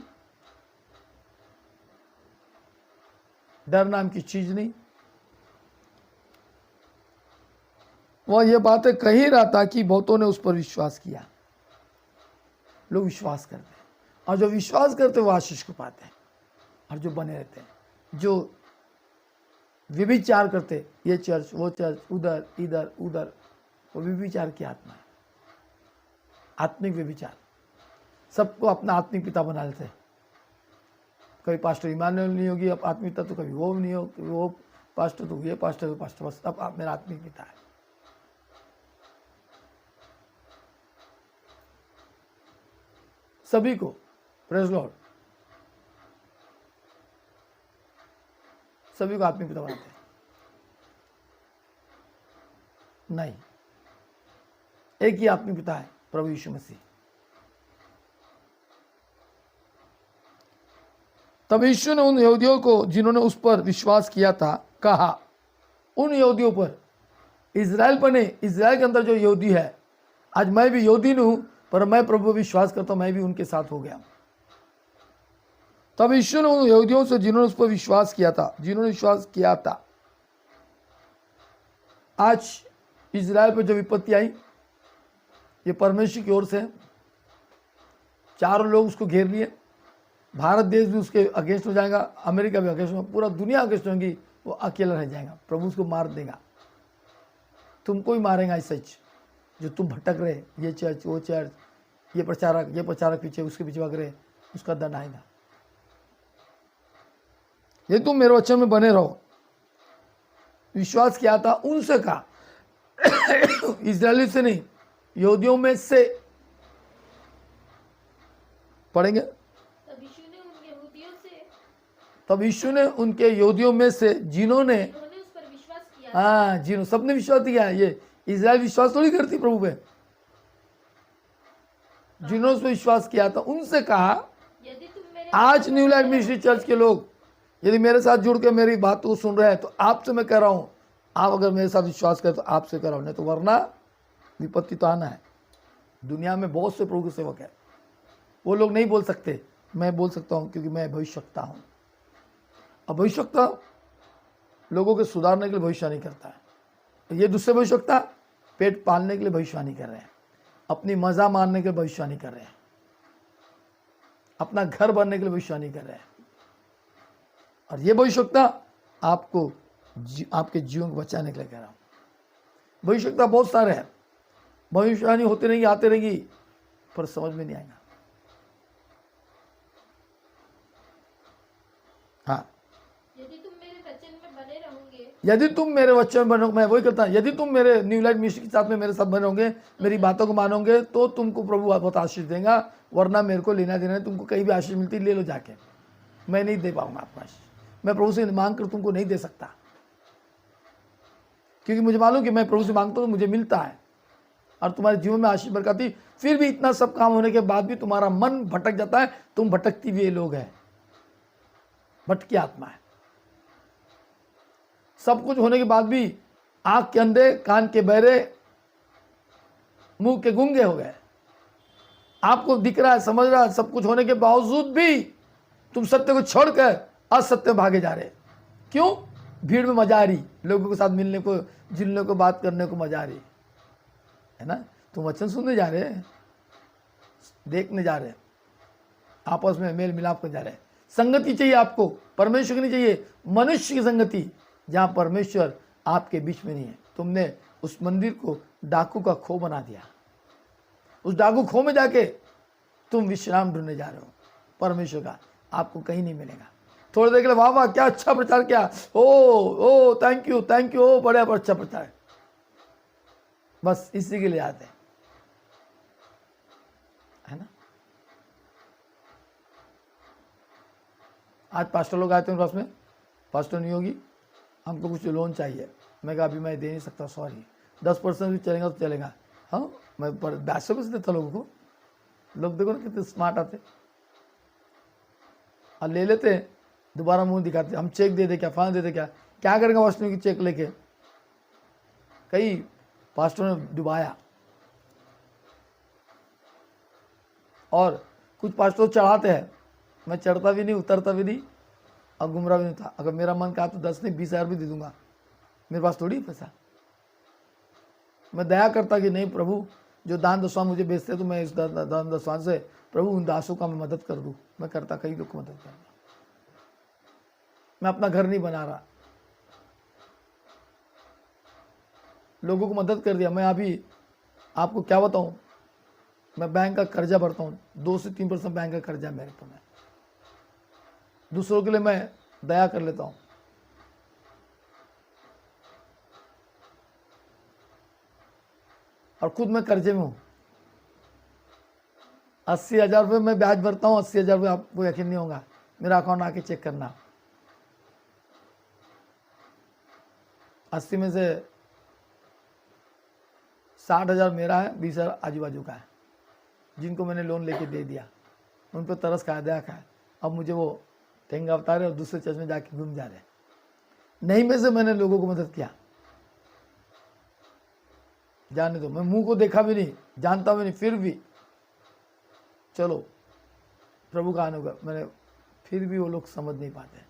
डर नाम की चीज नहीं। वह यह बातें कह ही रहा था कि बहुतों ने उस पर विश्वास किया। लोग विश्वास करते हैं, और जो विश्वास करते हैं वो आशीष को पाते हैं, और जो बने रहते हैं, जो व्यभिचार करते, ये चर्च वो चर्च, उधर इधर उधर, वो व्यभिचार की आत्मा है, आत्मिक व्यभिचार। सबको अपना आत्मिक पिता बना लेते हैं। कभी पास्टर इमानुएल नहीं होगी अब आत्मिक पिता, तो कभी वो नहीं हो, वो पास्टर तो ये पास्टर, तो पास्टर, बस अब आप मेरा आत्मिक पिता है। सभी को प्रेज लॉर्ड, सभी को आत्मिक पिता बनाते हैं। नहीं, एक ही आत्मिक पिता है, प्रभु यीशु मसीह। तब यीशु ने उन यहूदियों को जिन्होंने उस पर विश्वास किया था कहा, उन यहूदियों पर, इजराइल पर नहीं, इजराइल के अंदर जो यहूदी है, आज मैं भी यहूदी नहीं हूं, पर मैं प्रभु विश्वास करता हूं, मैं भी उनके साथ हो गया। तब यीशु ने उन यहूदियों से जिन्होंने उस पर विश्वास किया था, आज इजराइल पे जो विपत्ति आई ये परमेश्वर की ओर से है। चारों लोग उसको घेर लिए, भारत देश भी उसके अगेंस्ट हो जाएगा, अमेरिका भी अगेंस्ट हो, पूरा दुनिया अगेंस्ट होगी, वो अकेला रह जाएगा, प्रभु उसको मार देगा, तुमको ही मारेगा। सच जो तुम भटक रहे, ये चर्च वो चर्च, ये प्रचारक पीछे उसके पीछे भाग रहे, उसका दंड आएगा। ये तुम मेरे वचन में बने रहो। विश्वास किया था उनसे कहा, इजरायली से नहीं, यहूदियों में से। पढ़ेंगे, तब यीशु ने उनके यहूदियों में से जिन्होंने उस पर विश्वास किया, हाँ जिन्होंने, सबने विश्वास किया। ये इजराइल विश्वास थोड़ी करती प्रभु पे, जिन्होंने उस पर विश्वास किया था उनसे कहा, यदि तुम मेरे आज न्यू लाइफ मिनिस्ट्री चर्च के लोग यदि मेरे साथ जुड़ के मेरी बात को सुन रहे हैं तो आपसे मैं कह रहा हूं, आप अगर मेरे साथ विश्वास करें तो आपसे कर रहा हूं, नहीं तो वरना विपत्ति तो आना है। दुनिया में बहुत से प्रभु के सेवक है, वो लोग नहीं बोल सकते, मैं बोल सकता हूं क्योंकि मैं भविष्यवक्ता हूं। अब भविष्यवक्ता लोगों के सुधारने के लिए भविष्यवाणी करता है, ये दूसरे भविष्यवक्ता पेट पालने के लिए भविष्यवाणी कर रहे हैं, अपनी मजा मारने के लिए भविष्यवाणी कर रहे हैं, अपना घर बनने के लिए भविष्यवाणी कर रहे हैं। और ये भविष्यवक्ता आपको आपके जीवन को बचाने के लिए कह रहा हूं। भविष्यवक्ता बहुत सारे हैं, भविष्यवाणी होती रहेगी, आते रहेगी, पर समझ में नहीं आएगा। हाँ, यदि तुम मेरे वचन में बने रहोगे, यदि तुम मेरे वचन में बनो, मैं वही करता हूं, यदि तुम मेरे न्यू लाइफ मिनिस्ट्री के साथ में मेरे साथ बने होंगे, मेरी बातों को मानोगे, तो तुमको प्रभु बहुत आशीष देगा। वरना मेरे को लेना देना है, तुमको कहीं भी आशीष मिलती ले लो जाके, मैं नहीं दे पाऊंगा आपको आशीष। मैं प्रभु से मांग कर तुमको नहीं दे सकता, क्योंकि मुझे मालूम कि मैं प्रभु से मांगता हूं तो मुझे मिलता है, और तुम्हारे जीवन में आशीष बरकती। फिर भी इतना सब काम होने के बाद भी तुम्हारा मन भटक जाता है, तुम भटकती हुए लोग हैं, भटकी आत्मा है। सब कुछ होने के बाद भी आंख के अंधे, कान के बहरे, मुंह के गूंगे हो गए। आपको दिख रहा है, समझ रहा है, सब कुछ होने के बावजूद भी तुम सत्य को छोड़कर असत्य में भागे जा रहे। क्यों? भीड़ में मजा आ रही, लोगों के साथ मिलने को, जिलने को, बात करने को मजा आ रही है ना। तुम वचन सुनने जा रहे हैं, देखने जा रहे हैं, आपस में मेल मिलाप कर जा रहे हैं। संगति चाहिए आपको, परमेश्वर की नहीं चाहिए, मनुष्य की संगति, जहां परमेश्वर आपके बीच में नहीं है। तुमने उस मंदिर को डाकू का खो बना दिया, उस डाकू खो में जाके तुम विश्राम ढूंढने जा रहे हो परमेश्वर का, आपको कहीं नहीं मिलेगा। थोड़ी देर के लिए वाह वाह क्या अच्छा प्रचार किया, ओ थैंक यू, ओ बड़ा अच्छा प्रचार, बस इसी के लिए आते हैं, है ना। आज पास्टर लोग आए थे मेरे पास में, पास्टर नहीं होगी, हमको कुछ लोन चाहिए। मैं कहा अभी मैं दे नहीं सकता, सॉरी, 10% भी चलेगा तो चलेगा। हाँ, मैं 82% देता लोगों को। लोग देखो ना कितने स्मार्ट आते और ले लेते हैं, दोबारा मुंह दिखाते, हम चेक दे दे क्या, फाइन दे दे क्या करेंगे पास्टर की चेक लेके। कई पास्टरों ने डुबाया, और कुछ पास्टर चढ़ाते हैं, मैं चढ़ता भी नहीं, उतरता भी नहीं और गुमराह भी नहीं था। अगर मेरा मन कहा तो 10 नहीं 20 हज़ार भी दे दूंगा, मेरे पास थोड़ी पैसा। मैं दया करता कि नहीं प्रभु, जो दान दसवान मुझे बेचते तो मैं इस दान दसवान से प्रभु उन दासों का मैं मदद कर दूं। मैं करता, कई लोग को मदद करता। मैं अपना घर नहीं बना रहा, लोगों को मदद कर दिया। मैं अभी आपको क्या बताऊं, मैं बैंक का कर्जा भरता हूं, 2 से 3% बैंक का कर्जा मेरे पर। मैं दूसरों के लिए मैं दया कर लेता हूं, और खुद मैं कर्जे में हूं। 80,000 रुपये मैं ब्याज भरता हूं, 80,000 रुपये आपको यकीन नहीं होगा, मेरा अकाउंट आके चेक करना। 80 में से 60,000 मेरा है, 20,000 आजू बाजू का है, जिनको मैंने लोन लेके दे दिया, उन पर तरस खाया, दया खाया। अब मुझे वो ठेंगा उतारे और दूसरे चर्च में जाके घूम जा रहे। नहीं में से मैंने लोगों को मदद किया, जाने दो, मैं मुंह को देखा भी नहीं, जानता भी नहीं, फिर भी चलो प्रभु का आने का मैंने, फिर भी वो लोग समझ नहीं पाते।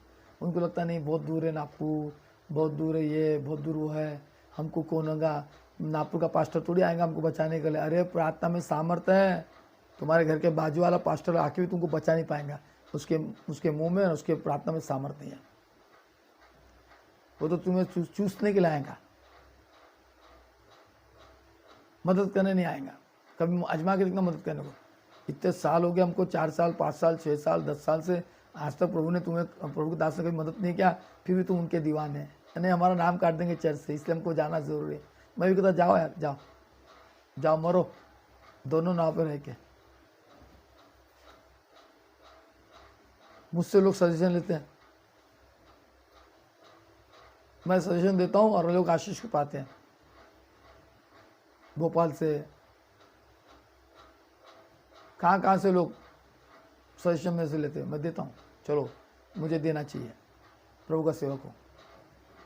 उनको लगता नहीं बहुत दूर है नागपुर, बहुत दूर है ये, बहुत दूर वो है, हमको कौन होगा, नागपुर का पास्टर थोड़ी आएगा हमको बचाने के लिए। अरे प्रार्थना में सामर्थ्य है, तुम्हारे घर के बाजू वाला पास्टर आके भी तुमको बचा नहीं पाएगा, उसके मुंह में और उसके प्रार्थना में सामर्थ्य नहीं है। वो तो तुम्हें चूसने के लिए आएगा, मदद करने नहीं आएगा। कभी आजमा के देखना मदद करने को। इतने साल हो गए हमको, 4 साल 5 साल 6 साल 10 साल से, आज तक प्रभु ने तुम्हें, प्रभु के दास ने कभी मदद नहीं किया, फिर भी तुम उनके दीवाने हैं। नहीं हमारा नाम काट देंगे चर्च से, इसलिए हमको जाना जरूरी है। मैं भी कहता जाओ यार, जाओ जाओ मरो, दोनों नाव पे रह के। मुझसे लोग सजेशन लेते हैं, मैं सजेशन देता हूँ और लोग आशीष को पाते हैं। भोपाल से, कहाँ से लोग सजेशन में से लेते हैं, मैं देता हूँ, चलो मुझे देना चाहिए, प्रभु का सेवक हो।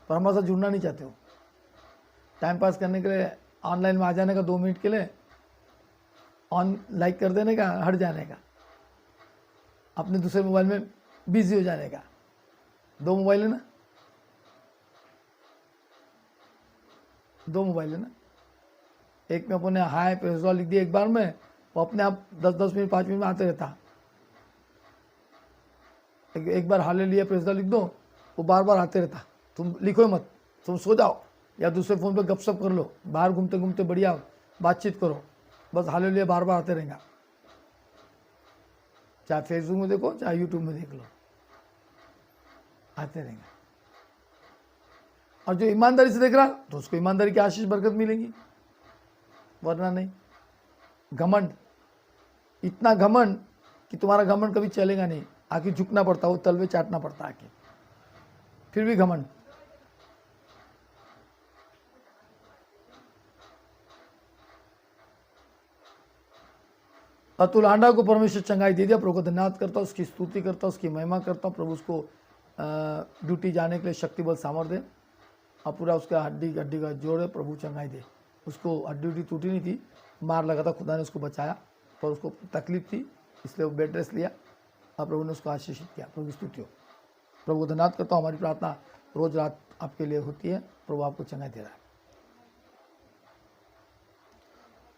पर हमारे साथ जुड़ना नहीं चाहते हो, टाइम पास करने के लिए ऑनलाइन में आ जाने का, 2 मिनट के लिए लाइक कर देने का, हट जाने का, अपने दूसरे मोबाइल में बिजी हो जाने का। 2 मोबाइल है ना, 2 मोबाइल है ना, एक में अपने हाय प्रेज़ लिख दिया एक बार में, वो अपने आप 10-10 मिनट 5 मिनट में आते रहता। एक बार हालेलुया प्रेज़ लिख दो, वो बार बार आते रहता। तुम लिखो मत, तुम सो जाओ या दूसरे फ़ोन पे गपशप कर लो, बाहर घूमते घूमते बढ़िया बातचीत करो, बस हालेलुया बार बार आते रहेगा। चाहे फेसबुक में देखो चाहे यूट्यूब में देख लो, आते रहेंगे। और जो ईमानदारी से देख रहा तो उसको ईमानदारी की आशीष बरकत मिलेगी, वरना नहीं। घमंड, इतना घमंड कि तुम्हारा घमंड कभी चलेगा नहीं, आके झुकना पड़ता, वो तलवे चाटना पड़ता आके, फिर भी घमंड। अतुल आंडा को परमेश्वर चंगाई दे दिया, प्रभु को धन्यवाद करता हूँ, उसकी स्तुति करता हूँ, उसकी महिमा करता हूँ। प्रभु उसको ड्यूटी जाने के लिए शक्ति बल सामर्थ्य दे, और पूरा उसका हड्डी का जोड़ है, प्रभु चंगाई दे। उसको हड्डी टूटी नहीं थी, मार लगा था, खुदा ने उसको बचाया, पर उसको तकलीफ थी इसलिए वो बेड रेस्ट लिया, और प्रभु ने उसको आशीषित किया। प्रभु की स्तुति हो। प्रभु को धन्यवाद करता हूँ। हमारी प्रार्थना रोज रात आपके लिए होती है, प्रभु आपको चंगाई दे रहा है।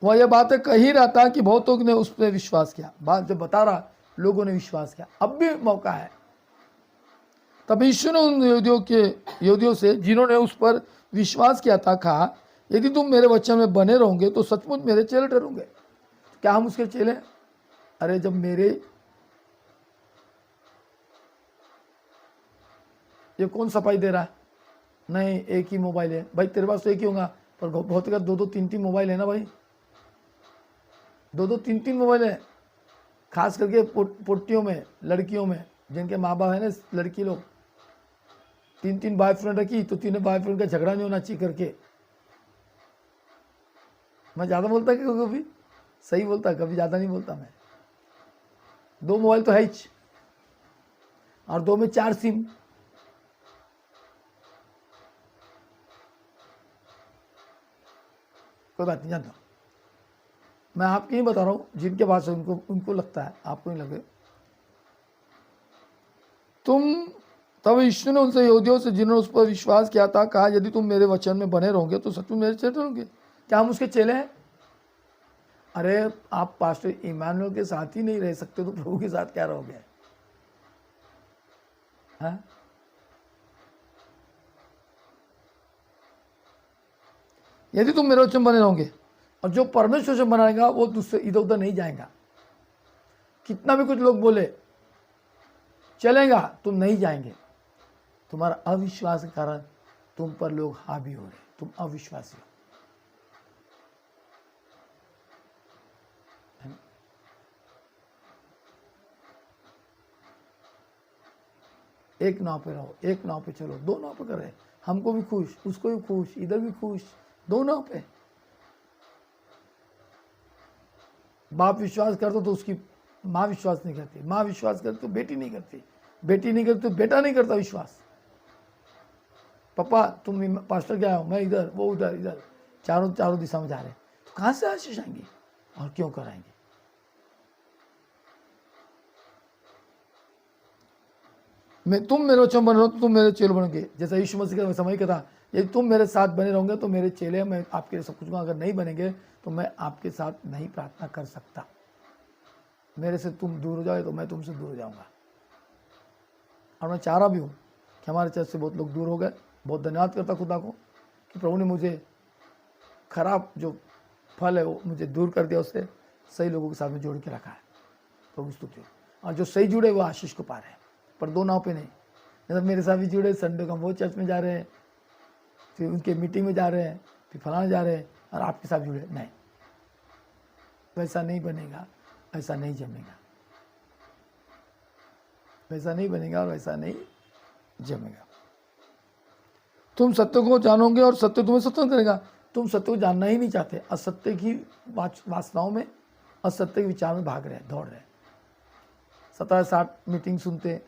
वह यह बातें कह ही रहा था कि बहुतों ने उस पर विश्वास किया। बात जब बता रहा, लोगों ने विश्वास किया। अब भी मौका है। तब यीशु ने उन यहूदियों से जिन्होंने उस पर विश्वास किया था कहा, यदि तुम मेरे वचन में बने रहोगे तो सचमुच मेरे चेले ठहरोगे। क्या हम उसके चेले? अरे जब मेरे, ये कौन सफाई दे रहा है? नहीं, एक ही मोबाइल है भाई, तेरे पास तो एक ही होगा, पर बहुत का 2-2 3-3 मोबाइल है ना भाई, 2-2 3-3 मोबाइल है। खास करके पोटियों में, लड़कियों में, जिनके माँ बाप है ना, लड़की लोग 3-3 बॉयफ्रेंड रखी, तो 3 बॉयफ्रेंड का झगड़ा नहीं होना चाहिए करके। मैं ज़्यादा बोलता कि कभी सही बोलता, कभी ज़्यादा नहीं बोलता मैं। 2 मोबाइल तो है ही, और 2 में 4 सिम। कोई बात नहीं, जानता हूँ मैं, आपके ही बता रहा हूँ, जिनके पास है उनको लगता है, आपको नहीं लगे। तब यीशु ने उनसे यहूदियों से जिन्होंने उस पर विश्वास किया था कहा, यदि तुम मेरे वचन में बने रहोगे तो सचमुच मेरे चेले ठहरोगे। क्या हम उसके चेले हैं? अरे आप पास्टर इमानुएल के साथ ही नहीं रह सकते तो प्रभु के साथ क्या रहोगे? हाँ? यदि तुम मेरे वचन बने रहोगे, और जो परमेश्वर से बनाएगा वो दूसरे इधर उधर नहीं जाएगा। कितना भी कुछ लोग बोले चलेगा, तुम नहीं जाएंगे। तुम्हारा अविश्वास के कारण तुम पर लोग हावी हो रहे, तुम अविश्वासी हो। एक नाव पे रहो, एक नाव पे चलो, 2 नाव पे कर रहे, हमको भी खुश, उसको भी खुश, इधर भी खुश, 2 नाव पे। बाप विश्वास करता तो उसकी माँ विश्वास नहीं करती, माँ विश्वास करती तो बेटी नहीं करती, बेटी नहीं करती तो बेटा नहीं करता विश्वास। पापा तुम पास्टर क्या हो, मैं इधर, वो उधर, इधर, चारों दिशा में जा रहे, तो कहाँ से आशीष आएंगी और क्यों कराएंगे? मैं तुम मेरे वचन बने रहो तो तुम मेरे चेले बनोगे। जैसा यीशु मसीह का समय का था, यदि तुम मेरे साथ बने रहोगे तो मेरे चेले, मैं आपके लिए सब कुछ। अगर नहीं बनेंगे तो मैं आपके साथ नहीं प्रार्थना कर सकता। मेरे से तुम दूर हो जाओगे तो मैं तुमसे दूर हो जाऊंगा। और मैं चाह रहा भी हूँ कि हमारे चर्च से बहुत लोग दूर हो गए। बहुत धन्यवाद करता खुदा को कि प्रभु ने मुझे खराब जो फल है वो मुझे दूर कर दिया, उससे सही लोगों के साथ में जोड़ के रखा है। प्रभु स्तुति हो। और जो सही जुड़े वो आशीष को पा रहे हैं, पर दो नाव पे नहीं। जैसे मेरे साथ भी जुड़े, संडे को हम वो चर्च में जा रहे हैं, फिर उनके मीटिंग में जा रहे हैं, फिर फलाने जा रहे हैं, और आपके साथ जुड़े नहीं। वैसा नहीं बनेगा, ऐसा नहीं जमेगा, वैसा नहीं बनेगा और वैसा नहीं जमेगा। तुम सत्य को जानोगे और सत्य तुम्हें स्वतंत्र करेगा। तुम सत्य को जानना ही नहीं चाहते, असत्य की वासनाओं में, असत्य के विचार में भाग रहे हैं, दौड़ रहे हैं। 17-60 मीटिंग सुनते,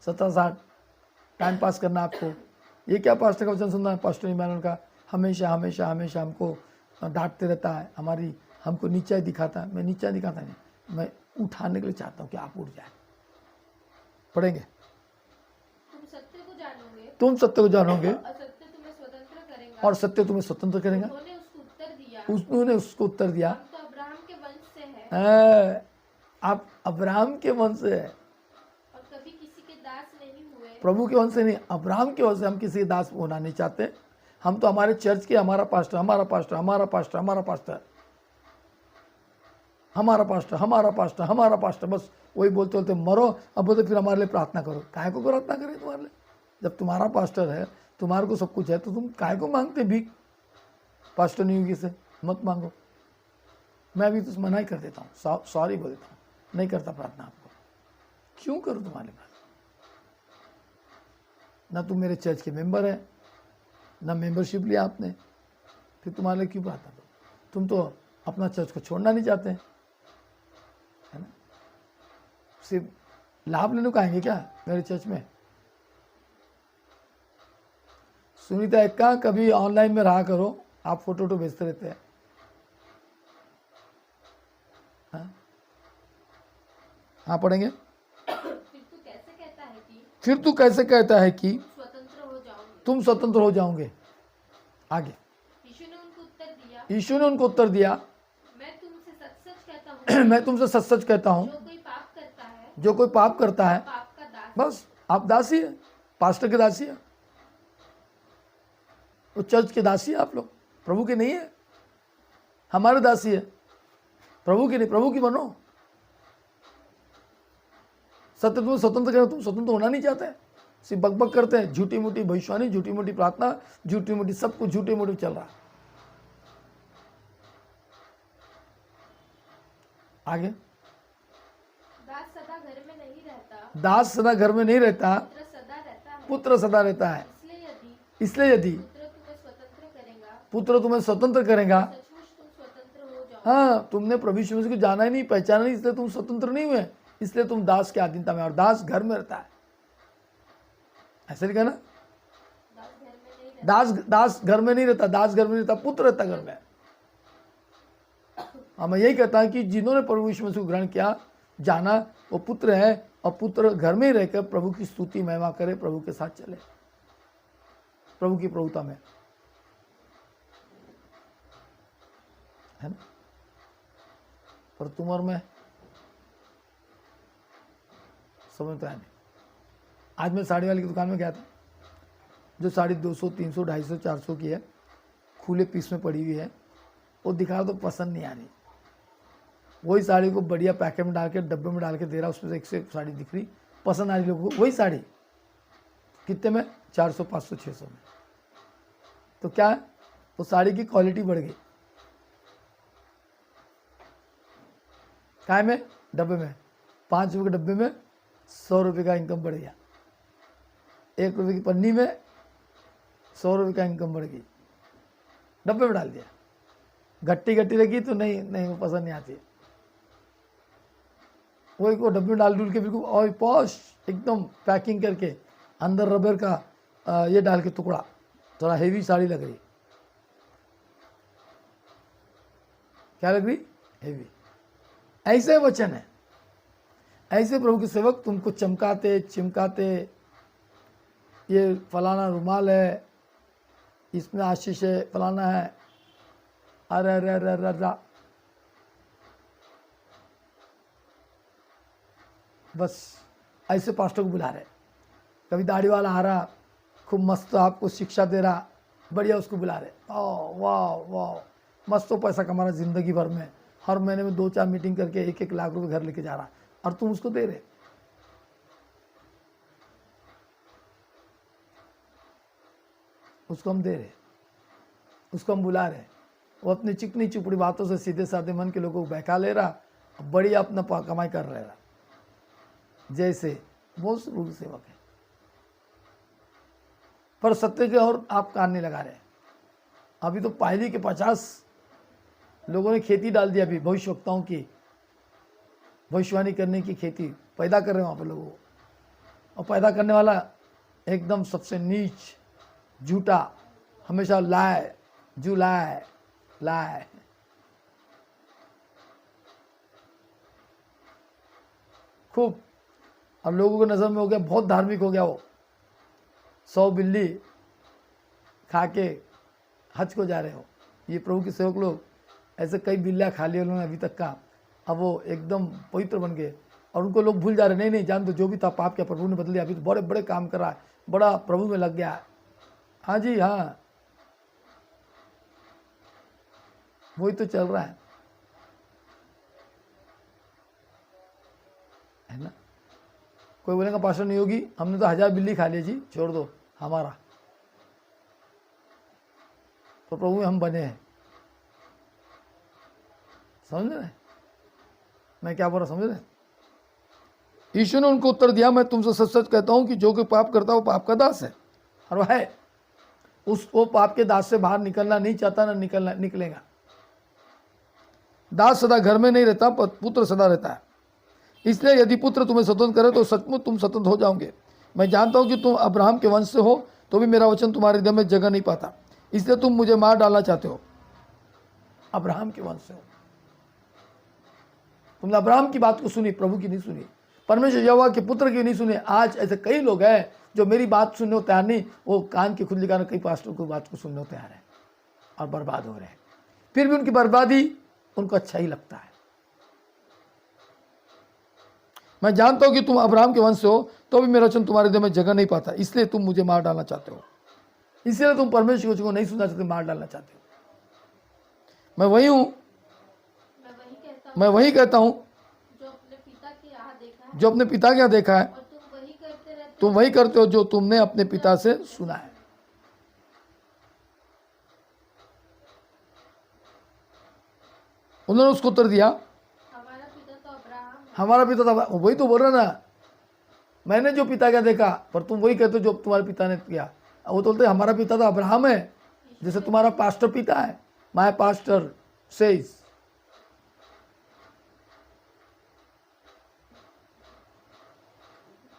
17-60 टाइम पास करना आपको। ये क्या पास्टर का वचन सुनना है? पास्टर इमानुएल का हमेशा हमेशा हमेशा हमको डांटते रहता है, हमको नीचा ही दिखाता है। मैं नीचा दिखाता नहीं, मैं उठाने के लिए चाहता हूँ कि आप उठ जाए। पढ़ेंगे, तुम सत्य को जानोगे, तुम सत्य को जानोगे असत्य तुम्हें स्वतंत्र करेगा। और सत्य तुम्हें स्वतंत्र करेगा। उन्होंने उसको उत्तर दिया, उन्होंने उसको उत्तर दिया, हम तो अब्राहम के वंश से हैं आप अब्राहम के वंश से है, और कभी किसी के दास नहीं हुए। प्रभु के वंश से नहीं, अब्राहम के वंश से। हम किसी के दास होना नहीं चाहते। हम तो हमारे चर्च के हमारा पास्टर, हमारा पास्टर, हमारा पास्टर, हमारा पास्टर, हमारा पास्टर, हमारा पास्टर, हमारा पास्टर, बस वही बोलते बोलते मरो। अब बोलते फिर हमारे लिए प्रार्थना करो। काहे को प्रार्थना करें तुम्हारे लिए? जब तुम्हारा पास्टर है, तुम्हारे को सब कुछ है, तो तुम काहे को मांगते भीख? पास्टर नियोगी से मत मांगो। मैं भी तो मना ही कर देता हूँ, सॉरी बोल देता हूँ, नहीं करता प्रार्थना आपको। क्यों करूँ तुम्हारे पास? ना तुम मेरे चर्च के मेंबर है, ना मेंबरशिप लिया आपने, फिर तुम्हारे लिए क्यों प्रार्थना करो? तुम तो अपना चर्च को छोड़ना नहीं चाहते, है ना? सिर्फ लाभ लेने को आएंगे क्या मेरे चर्च में? सुनीता एक्का, कभी ऑनलाइन में रहा करो, आप फोटो भेजते रहते हैं। हाँ पढ़ेंगे। फिर तू कैसे कहता है कि स्वतंत्र हो जाओगे, तुम स्वतंत्र हो जाओगे। आगे यीशु ने उनको उत्तर दिया, यीशु ने उनको उत्तर दिया, मैं तुमसे सच-सच कहता हूँ, मैं तुमसे सच सच कहता हूँ, जो कोई पाप करता है, जो कोई पाप करता है, पाप का दास। बस आप दासी है, पास्टर के दासी है, वो चर्च के दासी है। आप लोग प्रभु के नहीं है, हमारे दासी है, प्रभु की नहीं। प्रभु की बनो। सत्य तुम्हें स्वतंत्र करें, तुम स्वतंत्र होना नहीं चाहते, सिर्फ बकबक करते हैं। झूठी मूठी भविष्यवाणी, झूठी मूठी प्रार्थना, झूठी मूठी सब कुछ झूठी मूठी चल रहा है। आगे, दास सदा घर में नहीं रहता, दास सदा घर में नहीं रहता, पुत्र सदा रहता है। पुत्र सदा रहता है। इसलिए यदि इसलिए यदि पुत्र तुम्हें स्वतंत्र करेगा, पुत्र तुम्हें स्वतंत्र करेगा, सचमुच तुम स्वतंत्र हो जाओ। हाँ, तुमने प्रभु यीशु मसीह को जाना ही नहीं, पहचाना नहीं, इसलिए तुम स्वतंत्र नहीं हुए, इसलिए तुम दास के अधीनता में। और दास घर में रहता है, ऐसे लिखा ना? दास घर में नहीं रहता, दास घर में नहीं रहता, दास घर में रहता, पुत्र रहता घर में। हाँ, मैं यही कहता हूं कि जिन्होंने प्रभु यीशु मसीह को ग्रहण किया, जाना, वो पुत्र है, और पुत्र घर में ही रहकर प्रभु की स्तुति महिमा करे, प्रभु के साथ चले, प्रभु की प्रभुता में, है ना? पर तुम और मैं समझ तो है नहीं। आज मैं साड़ी वाली की दुकान में गया था, जो साड़ी 200, 300, 250, 400 की है, खुले पीस में पड़ी हुई है, वो दिखा तो पसंद नहीं आ रही। वही साड़ी को बढ़िया पैकेट में डाल के, डब्बे में डाल के दे रहा, उसमें से एक से एक साड़ी दिख रही, पसंद आ रही लोगों को। वही साड़ी कितने में? 400, 500, 600 में। तो क्या है, वो साड़ी की क्वालिटी बढ़ गई। काय में? डब्बे में। 5 रुपये के डब्बे में 100 रुपये का इनकम बढ़ गया। 1 रुपये की पन्नी में 100 रुपये का इनकम बढ़ गई, डब्बे में डाल दिया। गट्टी गट्टी लगी तो नहीं वो पसंद नहीं आती। वही को डब्बे में डाल डूल के बिल्कुल और पॉश एकदम पैकिंग करके, अंदर रबर का ये डाल के टुकड़ा, थोड़ा हेवी साड़ी लग रही। क्या लग रही? हेवी। ऐसे वचन है, ऐसे प्रभु के सेवक तुमको चमकाते चिमकाते ये फलाना रुमाल है, इसमें आशीष है, फलाना है। अरे अरे अरे अरे अरे, बस ऐसे पास्टर को बुला रहे। कभी दाढ़ी वाला आ रहा, खूब मस्त आपको शिक्षा दे रहा, बढ़िया, उसको बुला रहे। वाह वाह वाह, मस्त तो पैसा कमा रहा जिंदगी भर में, हर महीने में 2-4 मीटिंग करके 1-1 लाख रुपए घर लेके जा रहा, और तुम उसको दे रहे। उसको हम दे रहे, उसको हम बुला रहे। वो अपनी चिकनी चुपड़ी बातों से सीधे साधे मन के लोगों को बहका ले रहा, बढ़िया अपना कमाई कर रहा। जैसे बहुत शुरू सेवक है, पर सत्य के और आप कान नहीं लगा रहे। अभी तो पहली के 50 लोगों ने खेती डाल दी, अभी भविष्यवक्ताओं की भविष्यवाणी करने की खेती पैदा कर रहे हैं वहाँ पर लोगों को। और पैदा करने वाला एकदम सबसे नीच, झूठा, हमेशा लाए जू लाए लाए। खूब, और लोगों को नज़र में हो गया बहुत धार्मिक हो गया वो। 100 बिल्ली खा के हज को जा रहे हो। ये प्रभु के सेवक लोग ऐसे कई बिल्लियाँ खा लिए उन्होंने अभी तक का, अब वो एकदम पवित्र बन गए। और उनको लोग भूल जा रहे, नहीं नहीं जान दो, जो भी था पाप किया प्रभु ने बदल दिया, अभी तो बड़े बड़े काम कर रहा है, बड़ा प्रभु में लग गया है। हाँ जी हाँ, वही तो चल रहा है ना। कोई बोलेगा पास्टर नहीं होगी, हमने तो 1000 बिल्ली खा ली जी, छोड़ दो हमारा। तो प्रभु में हम बने हैं, समझ रहे? मैं क्या बोल रहा, समझ रहे? यीशु ने उनको उत्तर दिया, मैं तुमसे सच सच कहता हूं कि जो कोई पाप करता है वो पाप का दास है, और वह है वो पाप के दास से बाहर निकलना नहीं चाहता, ना निकलेगा। दास सदा घर में नहीं रहता, पर पुत्र सदा रहता है। इसलिए यदि पुत्र तुम्हें स्वतंत्र करे तो सचमुच तुम स्वतंत्र हो जाओगे। मैं जानता हूं कि तुम अब्राहम के वंश से हो, तो भी मेरा वचन तुम्हारे हृदय में जगह नहीं पाता, इसलिए तुम मुझे मार डालना चाहते हो। अब्राहम के वंश से हो, तुमने अब्राहम की बात को सुनी, प्रभु की नहीं सुनी, परमेश्वर यहोवा के पुत्र की नहीं सुनी। आज ऐसे कई लोग हैं जो मेरी बात सुनने को तैयार नहीं, वो कान की खुजली कारण कई पास्टर की बात को सुनने को तैयार है और बर्बाद हो रहे हैं। फिर भी उनकी बर्बादी उनको अच्छा ही लगता है। मैं जानता हूं कि तुम अब्राहम के वंश से हो, तो भी मेरा वचन तुम्हारे हृदय में जगह नहीं पाता, इसलिए तुम मुझे मार डालना चाहते हो। इसलिए तुम परमेश्वर को नहीं सुनना चाहते, मार डालना चाहते हो। मैं वही हूं, मैं वही कहता हूं जो अपने पिता के यहाँ देखा है, जो अपने पिता के यहाँ देखा है, और तुम वही करते हो जो तुमने अपने पिता से सुना है। उन्होंने उसको उत्तर दिया, हमारा पिता तो अब्राहम है। हमारा पिता तो, वही तो बोल रहा ना, मैंने जो पिता का देखा, पर तुम वही कहते हो जो तुम्हारे पिता ने किया। वो तो बोलते हमारा पिता तो अब्राहम है, जैसे तुम्हारा पास्टर पिता है। माय पास्टर सेज,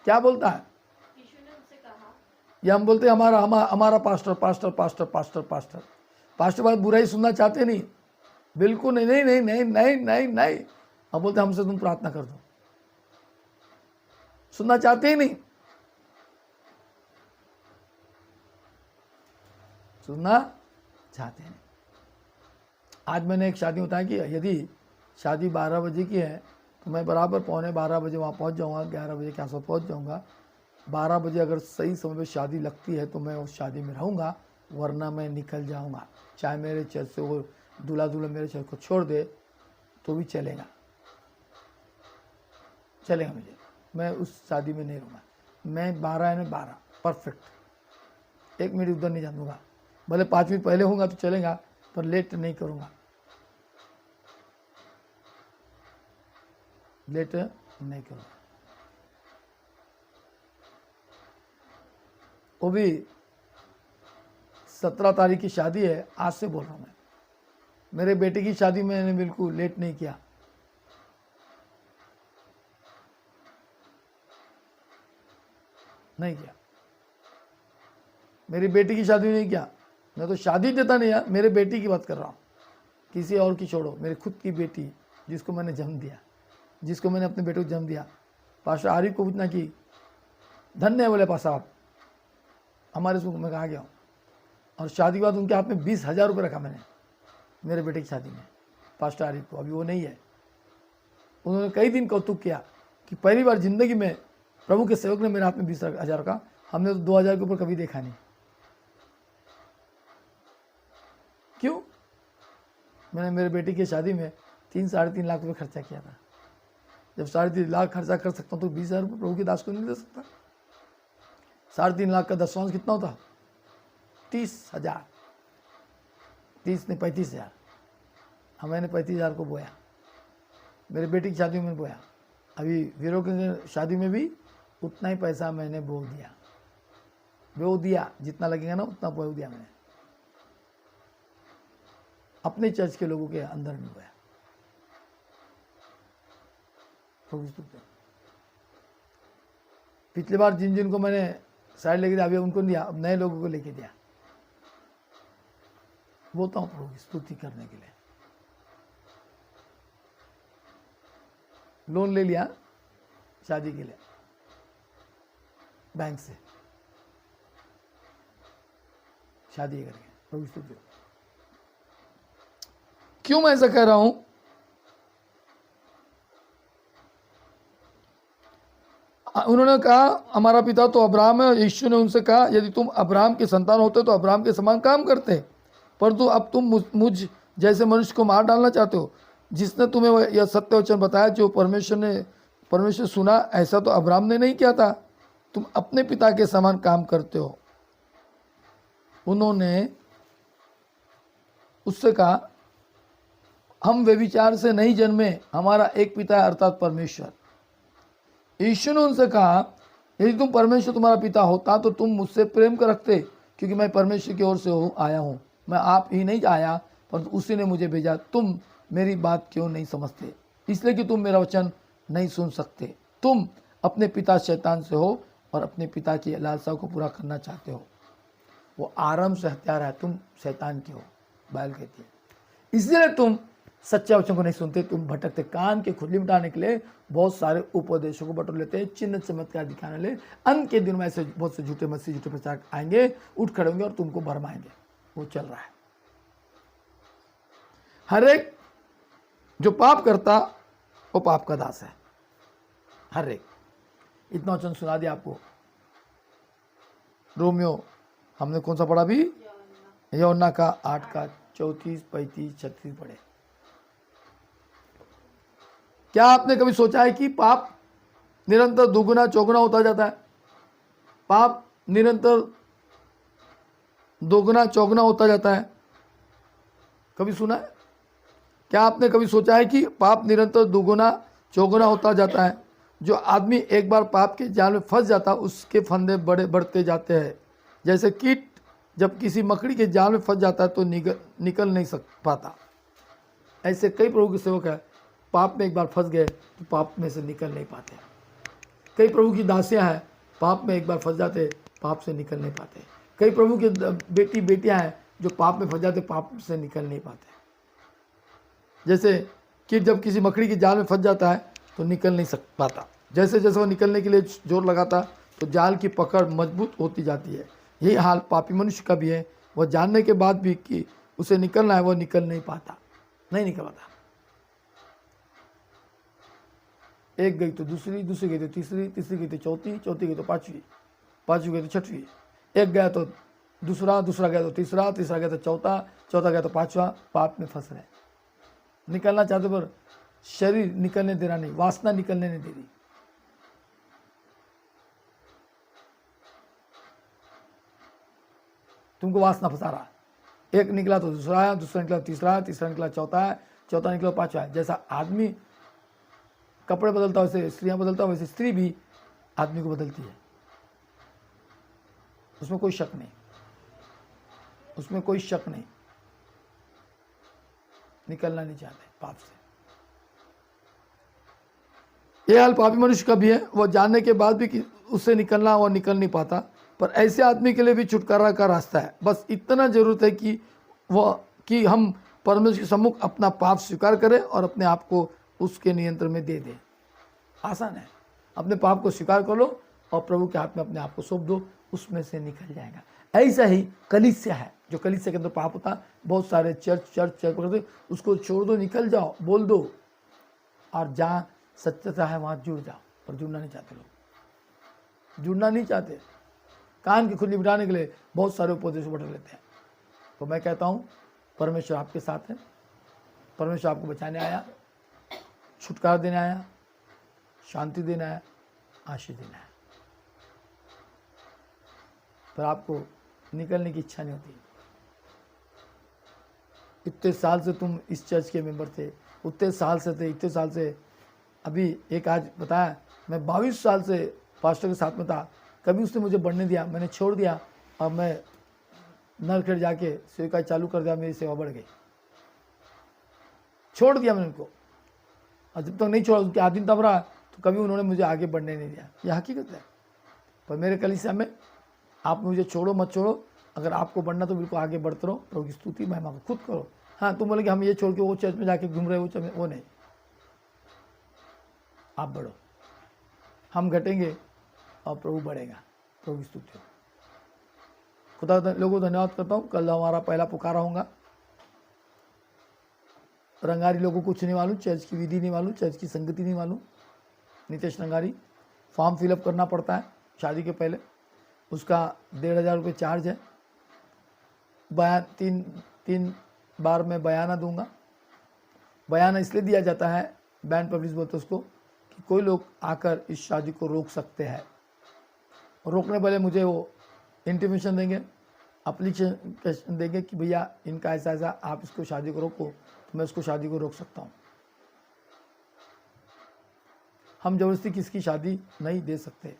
क्या बोलता है? यीशु ने उनसे कहा, ये हम बोलते हैं हमारा pastor pastor pastor pastor pastor pastor बात बुराई सुनना चाहते नहीं, बिल्कुल नहीं नहीं नहीं नहीं नहीं नहीं नहीं। हम बोलते हमसे तुम प्रार्थना कर दो, सुनना चाहते ही नहीं, सुनना चाहते नहीं। आज मैंने एक शादी बताया कि यदि शादी 12 बजे की है तो मैं बराबर 11:45 बजे वहाँ पहुँच जाऊँगा, 11 बजे के आसपास पहुँच जाऊँगा। 12 बजे अगर सही समय पे शादी लगती है तो मैं उस शादी में रहूँगा, वरना मैं निकल जाऊँगा। चाहे मेरे चर्च से वो दूल्हा दुल्हन मेरे चर्च को छोड़ दे तो भी चलेगा, चलेगा मुझे, मैं उस शादी में नहीं रहूँगा। मैं 12 में 12 परफेक्ट, 1 मिनट उधर नहीं जान दूँगा, भले 5 मिनट पहले होगा तो चलेगा, पर लेट नहीं करूँगा, लेट नहीं करूँगा। वो भी 17 तारीख की शादी है, आज से बोल रहा हूँ मैं। मेरे बेटे की शादी में मैंने बिल्कुल लेट नहीं किया, नहीं किया। मेरी बेटी की शादी नहीं किया, मैं तो शादी देता नहीं यार, मेरे बेटी की बात कर रहा हूँ, किसी और की छोड़ो, मेरी खुद की बेटी जिसको मैंने जन्म दिया, जिसको मैंने अपने बेटे को जन्म दिया। पास्टर आरिफ को पूछना कि धन्य है, बोले पास साहब, हमारे स्कूल में कहा गया हूँ। और शादी के बाद उनके हाथ में 20,000 रुपये रखा मैंने मेरे बेटे की शादी में, पास्टर आरिफ को, अभी वो नहीं है। उन्होंने कई दिन कौतुक किया कि पहली बार जिंदगी में प्रभु के सेवक ने मेरे हाथ में 20,000 का, हमने तो 2,000 के ऊपर कभी देखा नहीं। क्यों? मैंने मेरे बेटी की शादी में 3-3.5 लाख रुपये खर्चा किया था। जब 3.5 लाख खर्चा कर सकता हूँ तो 20,000 रुपये प्रभु के दास को नहीं दे सकता? 3.5 लाख का दशवांश कितना होता? 30,000। 30 ने 35,000। हाँ, मैंने 35,000 को बोया मेरे बेटी की शादी में बोया। अभी वीरों की शादी में भी उतना ही पैसा मैंने बो दिया, जितना लगेगा ना उतना बो दिया मैंने। अपने चर्च के लोगों के अंदर नहीं बोया। पिछली बार जिन को मैंने साइड लेके दिया, अभी उनको नहीं दिया, अब नए लोगों को लेके दिया। बोलता हूँ प्रभु की स्तुति करने के लिए। लोन ले लिया शादी के लिए बैंक से, शादी करके। प्रभु स्तुति। क्यों मैं ऐसा कह रहा हूं? उन्होंने कहा हमारा पिता तो अब्राहम है। यीशु ने उनसे कहा यदि तुम अब्राहम के संतान होते तो अब्राहम के समान काम करते, परंतु अब तुम मुझ जैसे मनुष्य को मार डालना चाहते हो। जिसने तुम्हें यह सत्य वचन बताया जो परमेश्वर सुना, ऐसा तो अब्राहम ने नहीं किया था। तुम अपने पिता के समान काम करते हो। उन्होंने उससे कहा हम व्यभिचार से नहीं जन्मे, हमारा एक पिता है अर्थात परमेश्वर। यीशु ने उनसे कहा यदि तुम परमेश्वर तुम्हारा पिता होता तो तुम मुझसे प्रेम कर रखते, क्योंकि मैं परमेश्वर की ओर से आया हूँ। मैं आप ही नहीं आया परंतु उसी ने मुझे भेजा। तुम मेरी बात क्यों नहीं समझते? इसलिए कि तुम मेरा वचन नहीं सुन सकते। तुम अपने पिता शैतान से हो और अपने पिता की लालसा को पूरा करना चाहते हो। वो आरंभ से हत्यारा है, तुम शैतान के हो, बाइबल कहती है। इसलिए तुम सच्चा वचन को नहीं सुनते, तुम भटकते। कान के खुजली मिटाने के लिए बहुत सारे उपदेशों को बटोर लेते हैं, चिन्ह चमत्कार दिखाने ले। अंत के दिन में ऐसे बहुत से झूठे मसीह, झूठे प्रचारक आएंगे, उठ खड़े होंगे और तुमको भरमाएंगे। वो चल रहा है। हर एक जो पाप करता वो पाप का दास है, हर एक। इतना वचन सुना दिया आपको। रोमियो हमने कौन सा पढ़ा भी? यूहन्ना का 8 का 34, 35, 36 पढ़े। क्या आपने कभी सोचा है कि पाप निरंतर दुगुना चौगुना होता जाता है? पाप निरंतर दोगुना चौगुना होता जाता है। कभी सुना है? क्या आपने कभी सोचा है कि पाप निरंतर दुगुना चौगुना होता जाता है? जो आदमी एक बार पाप के जाल में फंस जाता है उसके फंदे बड़े बढ़ते जाते हैं। जैसे कीट जब किसी मकड़ी के जाल में फंस जाता है तो निकल नहीं पाता, ऐसे कई प्रभु के सेवक है पाप में एक बार फंस गए तो पाप में से निकल नहीं पाते। कई प्रभु की दासियां हैं, पाप में एक बार फंस जाते पाप से निकल नहीं पाते। कई प्रभु के बेटियां हैं जो पाप में फंस जाते, पाप से निकल नहीं पाते। जैसे कीट जब किसी मकड़ी के जाल में फंस जाता है तो निकल नहीं पाता। जैसे जैसे वो निकलने के लिए जोर लगाता तो जाल की पकड़ मजबूत होती जाती है। यही हाल पापी मनुष्य का भी है। वह जानने के बाद भी कि उसे निकलना है, वह निकल नहीं पाता, नहीं निकल पाता। एक गई तो दूसरी, दूसरी गई तो तीसरी, तीसरी गई तो चौथी, चौथी गई तो पांचवी, पांचवी गई तो छठवीं। एक गया तो दूसरा, दूसरा गया तो तीसरा, तीसरा गया तो चौथा, चौथा गया तो पांचवा। पाप में फंस रहे, निकलना चाहते पर शरीर निकलने दे रहा नहीं, वासना निकलने नहीं दे रही। तुमको वासना फंसा रहा। एक निकला तो दूसरा है, दूसरा निकला तीसरा, तीसरा निकला चौथा है, चौथा निकला पांचवा है। जैसा आदमी कपड़े बदलता वैसे स्त्रियां बदलता, वैसे स्त्री भी आदमी को बदलती है। उसमें कोई शक नहीं, उसमें कोई शक नहीं। निकलना नहीं चाहते पाप से। यह हाल पापी मनुष्य का भी है। वह जानने के बाद भी कि उससे निकलना, वह निकल नहीं पाता। पर ऐसे आदमी के लिए भी छुटकारा का रास्ता है। बस इतना जरूरत है कि हम परमेश्वर के सम्मुख अपना पाप स्वीकार करें और अपने आप को उसके नियंत्रण में दे दें। आसान है। अपने पाप को स्वीकार कर लो और प्रभु के हाथ में अपने आप को सौंप दो, उसमें से निकल जाएगा। ऐसा ही कलीसिया है, जो कलीसिया के अंदर पाप होता है, बहुत सारे चर्च पकड़ते, उसको छोड़ दो, निकल जाओ, बोल दो, और जहाँ सत्यता है वहाँ जुड़ जाओ। पर जुड़ना नहीं चाहते लोग, जुड़ना नहीं चाहते, कान की खुली बिठाने के लिए बहुत सारे उपदेश बटन लेते हैं। तो मैं कहता हूँ परमेश्वर आपके साथ है, परमेश्वर आपको बचाने आया, छुटकारा देने आया, शांति देने आया, आशीष देने आया। पर आपको निकलने की इच्छा नहीं होती। इतने साल से तुम इस चर्च के मेंबर थे, उतने साल से थे, इतने साल से, अभी एक आज बताया, मैं 22 साल से पास्टर के साथ में था, कभी उसने मुझे बढ़ने दिया, मैंने छोड़ दिया, अब मैं नरखेड़ जाके सेवकाई चालू कर दिया, मेरी सेवा बढ़ गई, छोड़ दिया मैंने उनको। और जब तक नहीं छोड़ा, उनके आधीन तब रहा, तो कभी उन्होंने मुझे आगे बढ़ने नहीं दिया। यह हकीकत है। पर मेरे कलीसिया में आप मुझे छोड़ो मत छोड़ो, अगर आपको बढ़ना तो बिल्कुल आगे बढ़ते रहो, प्रभु की स्तुति महिमा को खुद करो। हाँ, तुम बोले कि हम ये छोड़ के वो चर्च में जाके घूम रहे हो, वो नहीं, आप बढ़ो, हम घटेंगे और प्रभु बढ़ेगा। प्रभु की स्तुति हो। खुदा लोगों को धन्यवाद करता हूँ। कल हमारा पहला पुकारा होगा। रंगारी लोगों को कुछ नहीं मालूम, चर्च की विधि नहीं मालूम, चर्च की संगति नहीं मालूम। नितेश रंगारी, फॉर्म फिलअप करना पड़ता है शादी के पहले, उसका 1,500 रुपये चार्ज है। बयान तीन बार मैं बयाना दूंगा। बयाना इसलिए दिया जाता है, बैंड पब्लिश बोलते उसको, कि कोई लोग आकर इस शादी को रोक सकते हैं। रोकने वाले मुझे वो इंटीमेशन देंगे, अप्लीकेशन देंगे कि भैया इनका ऐसा ऐसा, आप इसको शादी को रोको, तो मैं उसको शादी को रोक सकता हूँ। हम जबरदस्ती किसकी शादी नहीं दे सकते।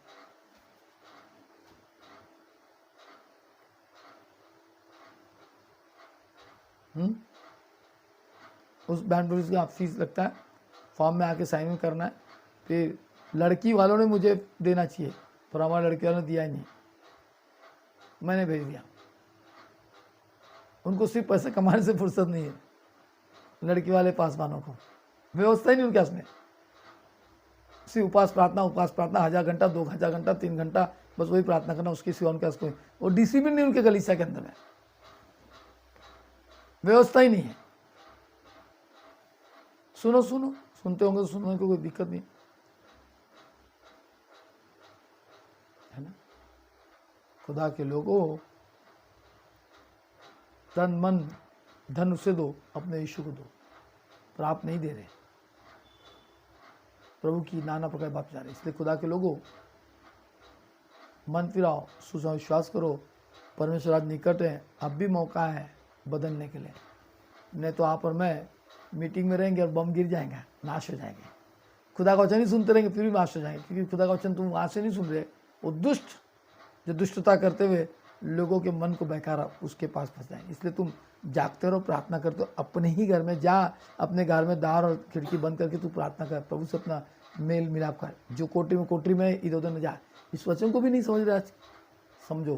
उस बैंड पब्लिश का फीस लगता है, फॉर्म में आके साइन इन करना है। फिर लड़की वालों ने मुझे देना चाहिए, पर हमारे लड़की वालों ने दिया ही नहीं, मैंने भेज दिया। उनको सिर्फ पैसे कमाने से फुर्सत नहीं है, लड़की वाले पासवानों को व्यवस्था ही नहीं उनके पास में। सिर्फ उपास प्रार्थना 1000 घंटा, 2000 घंटा, 3 घंटा, बस वही प्रार्थना करना, उसके सिवा उनके पास कोई वो डिसिप्लिन नहीं उनके कलीसिया के अंदर में, व्यवस्था ही नहीं है। सुनो, सुनते होंगे तो सुनने को कोई दिक्कत नहीं है ना। खुदा के लोगों, तन मन धन उसे दो, अपने यीशु को दो, पर आप नहीं दे रहे। प्रभु की नाना प्रकार बात जा रही। इसलिए खुदा के लोगों, मन फिराओ, सुविश्वास करो, परमेश्वर आज निकट है, अब भी मौका है बदलने के लिए। नहीं तो आप और मैं मीटिंग में रहेंगे और बम गिर जाएंगे, नाश हो जाएंगे। खुदा का वचन नहीं सुनते रहेंगे, फिर भी नाश हो जाएंगे, क्योंकि खुदा का वचन तुम वहाँ से नहीं सुन रहे। वो दुष्ट जो दुष्टता करते हुए लोगों के मन को बहकारा, उसके पास फंस जाएंगे। इसलिए तुम जागते रहो, प्रार्थना करते हो, अपने ही घर में जा, अपने घर में द्वार और खिड़की बंद करके तू प्रार्थना कर, प्रभु से अपना मेल मिलाप कर। जो कोठरी में इधर उधर न जा। इस वचन को भी नहीं समझ रहे आज, समझो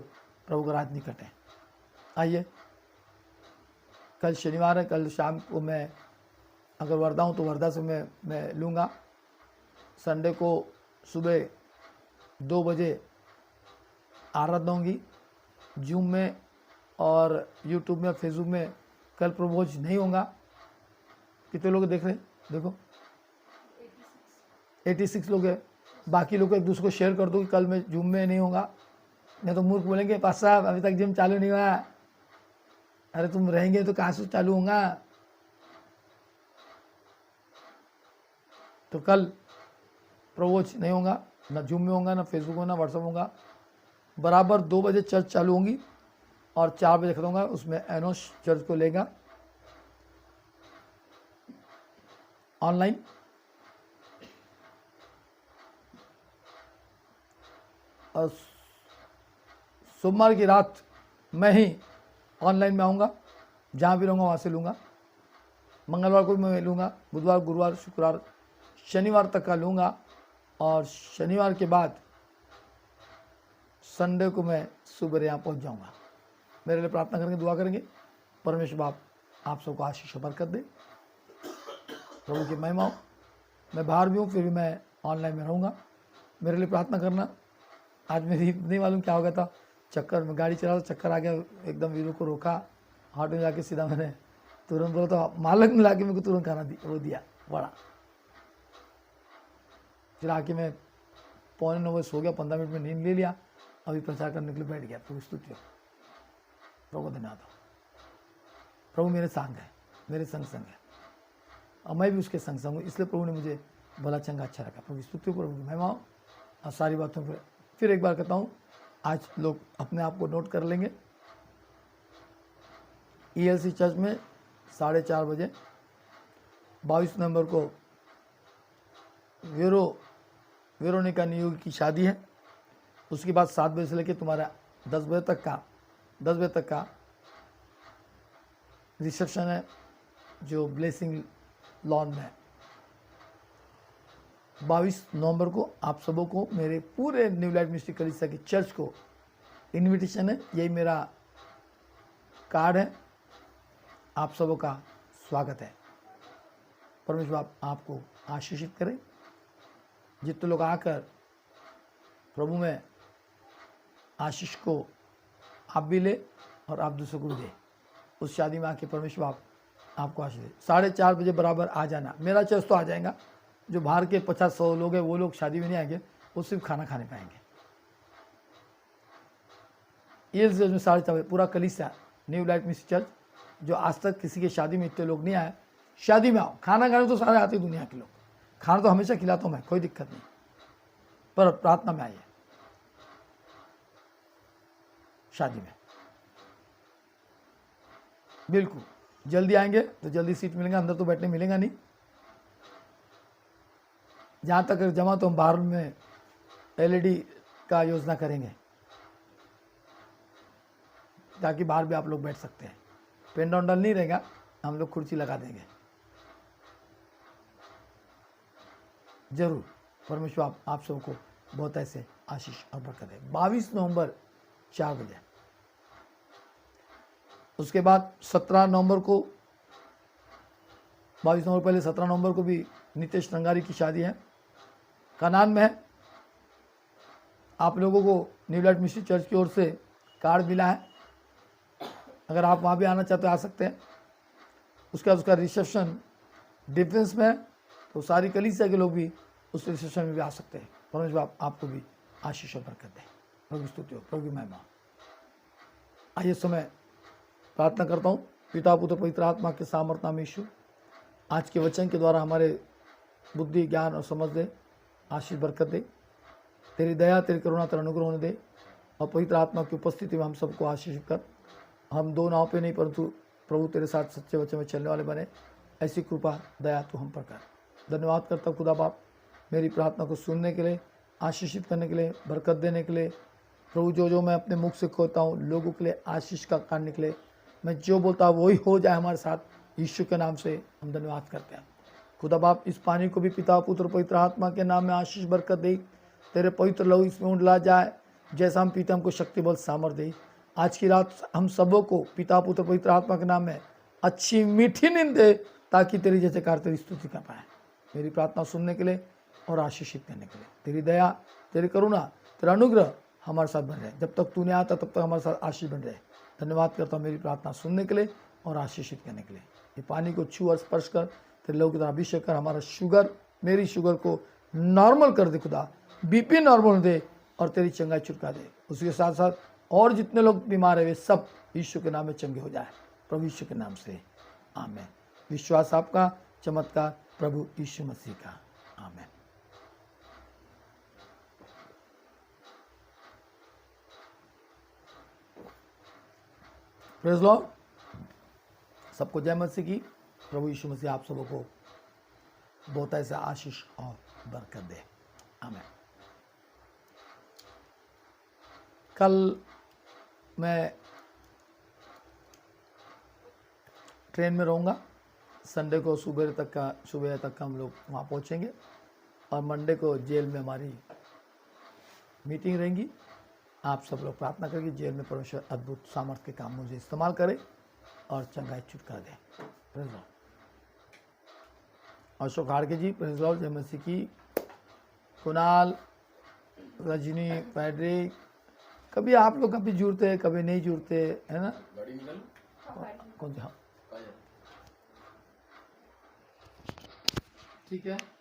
प्रभु का राज निकट है। आइए, कल शनिवार है, कल शाम को मैं अगर वर्धा हूँ तो वर्धा से मैं लूँगा। संडे को सुबह 2 बजे आराधना होंगी, जूम में और यूट्यूब में, फेसबुक में। कल प्रभोज नहीं होगा। कितने लोग देख रहे हैं? देखो 86 लोग हैं। बाकी लोग एक दूसरे को शेयर कर दो कि कल मैं जूम में नहीं होगा, नहीं तो मूर्ख बोलेंगे पास साहब अभी तक जिम चालू नहीं हुआ। अरे तुम रहेंगे तो कहाँ से चालू होगा। तो कल प्रवोच नहीं होगा, ना जूम में होगा, ना फेसबुक में, ना व्हाट्सएप होगा। बराबर 2 बजे चर्च चालू होंगी और 4 बजे खत्म होगा। उसमें एनोश चर्च को लेगा ऑनलाइन। और सोमवार की रात मैं ही ऑनलाइन में आऊँगा, जहाँ भी रहूँगा वहाँ से लूँगा। मंगलवार को भी मैं लूँगा, बुधवार, गुरुवार, शुक्रवार, शनिवार तक का लूँगा। और शनिवार के बाद संडे को मैं सुबह यहाँ पहुँच जाऊँगा। मेरे लिए प्रार्थना करेंगे, दुआ करेंगे। परमेश्वर बाप आप सबको आशीष और बरकत दे, प्रभु की महिमा हो। मैं बाहर भी हूँ, फिर भी मैं ऑनलाइन में रहूँगा। मेरे लिए प्रार्थना करना। आज मेरी नहीं मालूम क्या हो गया था, चक्कर में गाड़ी चला, चक्कर आ गया, एकदम वीरू को रोका, हाट में जाके सीधा मैंने तुरंत बोला तो मालक मिला के मेरे को तुरंत खाना वो दिया बड़ा। फिर आके मैं 8:45 बजे सो गया, 15 मिनट में नींद ले लिया, अभी प्रचार करने के लिए बैठ गया। प्रभु स्तुति हो, प्रभु को धन्यवाद हो। प्रभु मेरे संग है, मेरे संग संग है, और मैं भी उसके संग संग हूँ, इसलिए प्रभु ने मुझे भला चंगा अच्छा रखा। प्रभु स्तुति हो, प्रभु की महिमा हो। और सारी बातों पर फिर एक बार कहता हूँ, आज लोग अपने आप को नोट कर लेंगे। ELC चर्च में 4:30 बजे 22 नवंबर को वेरोनिका नियोग की शादी है। उसके बाद 7 बजे से लेकर तुम्हारा 10 बजे तक का रिसेप्शन है, जो ब्लेसिंग लॉन में है। 22 नवंबर को आप सबों को मेरे पूरे न्यू लाइफ मिनिस्ट्री कलीसिया की चर्च को इनविटेशन है। यही मेरा कार्ड है, आप सबों का स्वागत है। परमेश्वर आपको आशीषित करें। जितने लोग आकर प्रभु में आशीष को आप भी ले और आप दूसरों को भी दे, उस शादी में आके परमेश्वर आपको आशीष दे। 4:30 बजे बराबर आ जाना। मेरा चर्च तो आ जाएगा, जो बाहर के 50-100 लोग हैं वो लोग शादी में नहीं आएंगे, वो सिर्फ खाना खाने पाएंगे। ये चर्च में 4:30 बजे पूरा कलीसिया न्यू लाइफ मिनिस्ट्री चर्च, जो आज तक किसी के शादी में इतने लोग नहीं आए, शादी में आओ। खाना खाने तो सारे आते दुनिया के लोग, खाना तो हमेशा खिलाता हूँ मैं, कोई दिक्कत नहीं, पर प्रार्थना में आइए शादी में। बिल्कुल जल्दी आएंगे तो जल्दी सीट मिलेगा, अंदर तो बैठने मिलेगा नहीं। जहाँ तक जमा तो हम बाहर में LED का योजना करेंगे, ताकि बाहर भी आप लोग बैठ सकते हैं। पेन डाउन नहीं रहेगा, हम लोग कुर्सी लगा देंगे। जरूर परमेश्वर आप सबको बहुत ऐसे आशीष और बरकत है। 22 नवंबर 4 बजे। उसके बाद 17 नवंबर को, 22 नवंबर पहले 17 नवंबर को भी नितेश रंगारी की शादी है, कनान में है। आप लोगों को न्यू लाइफ मिनिस्ट्री चर्च की ओर से कार्ड मिला है, अगर आप वहाँ भी आना चाहते हो आ सकते हैं। उसके बाद उसका रिसेप्शन डिफेंस में है, तो सारी कलीसिया के लोग भी उस रिसेप्शन में भी आ सकते हैं। परमेश्वर आपको भी आशीष और बरकत दे। प्रभु स्तुति हो, प्रभु की महिमा। आइए समय प्रार्थना करता हूँ। पिता पुत्र पवित्र आत्मा के सामर्थ्य में यीशु आज के वचन के द्वारा हमारे बुद्धि ज्ञान और समझ दे, आशीष बरकत दे। तेरी दया तेरी करुणा तेरा अनुग्रह होने दे, और पवित्र आत्मा की उपस्थिति में हम सबको आशीष कर, हम दो नाव पे नहीं परंतु प्रभु तेरे साथ सच्चे वचन में चलने वाले बने। ऐसी कृपा दया तू हम पर कर। धन्यवाद करता खुदा बाप, मेरी प्रार्थना को सुनने के लिए, आशीषित करने के लिए, बरकत देने के लिए। प्रभु जो मैं अपने मुख से खोता हूँ लोगों के लिए आशीष का कारण निकले। मैं जो बोलता हूँ वही हो जाए हमारे साथ, यीशु के नाम से हम धन्यवाद करते हैं। खुदा बाप इस पानी को भी पिता पुत्र पवित्र आत्मा के नाम में आशीष बरकत दे। तेरे पवित्र लहू इसमें उंडला जाए, जैसा हम पीते हमको शक्ति बल सामर्थ दे। आज की रात हम सबों को पिता पुत्र पवित्र आत्मा के नाम में अच्छी मीठी नींद दे, ताकि तेरी जयकार तेरी स्तुति कर पाए। मेरी प्रार्थना सुनने के लिए और आशीषित करने के लिए तेरी दया तेरी करुणा तेरा अनुग्रह हमारे साथ बन रहे। जब तक तू नहीं आता तब तक हमारे साथ आशीष बन रहे। धन्यवाद करता हूँ मेरी प्रार्थना सुनने के लिए और आशीषित करने के लिए। ये पानी को छू और स्पर्श कर, तेरे लोगों की तरह अभिषेक कर। हमारा शुगर, मेरी शुगर को नॉर्मल कर दे खुदा, BP नॉर्मल दे और तेरी चंगाई छुटका दे। उसके साथ साथ और जितने लोग बीमार है वे सब यीशु के नाम में चंगे हो जाए, प्रभु यीशु के नाम से आमेन। विश्वास आपका, चमत्कार प्रभु यीशु मसीह का। आमेन। Praise Lord. सबको जय मसीह की। प्रभु यीशु मसीह आप सबों को बहुत ऐसा आशीष और बरकत दे। आमेन। कल मैं ट्रेन में रहूँगा। संडे को सुबह तक का हम लोग वहाँ पहुँचेंगे, और मंडे को जेल में हमारी मीटिंग रहेंगी। आप सब लोग प्रार्थना करेंगे, जेल में परमेश्वर अद्भुत सामर्थ्य के काम मुझे इस्तेमाल करे और चंगाई छुटकारा दे। Praise Lord. Ashok Hadke ji, praise Lord, जय मसीह की। कुणाल, रजनी, पैड्रिक, कभी आप लोग कभी जुड़ते हैं, कभी नहीं जुड़ते, है ना? कौन सा? हाँ, ठीक है।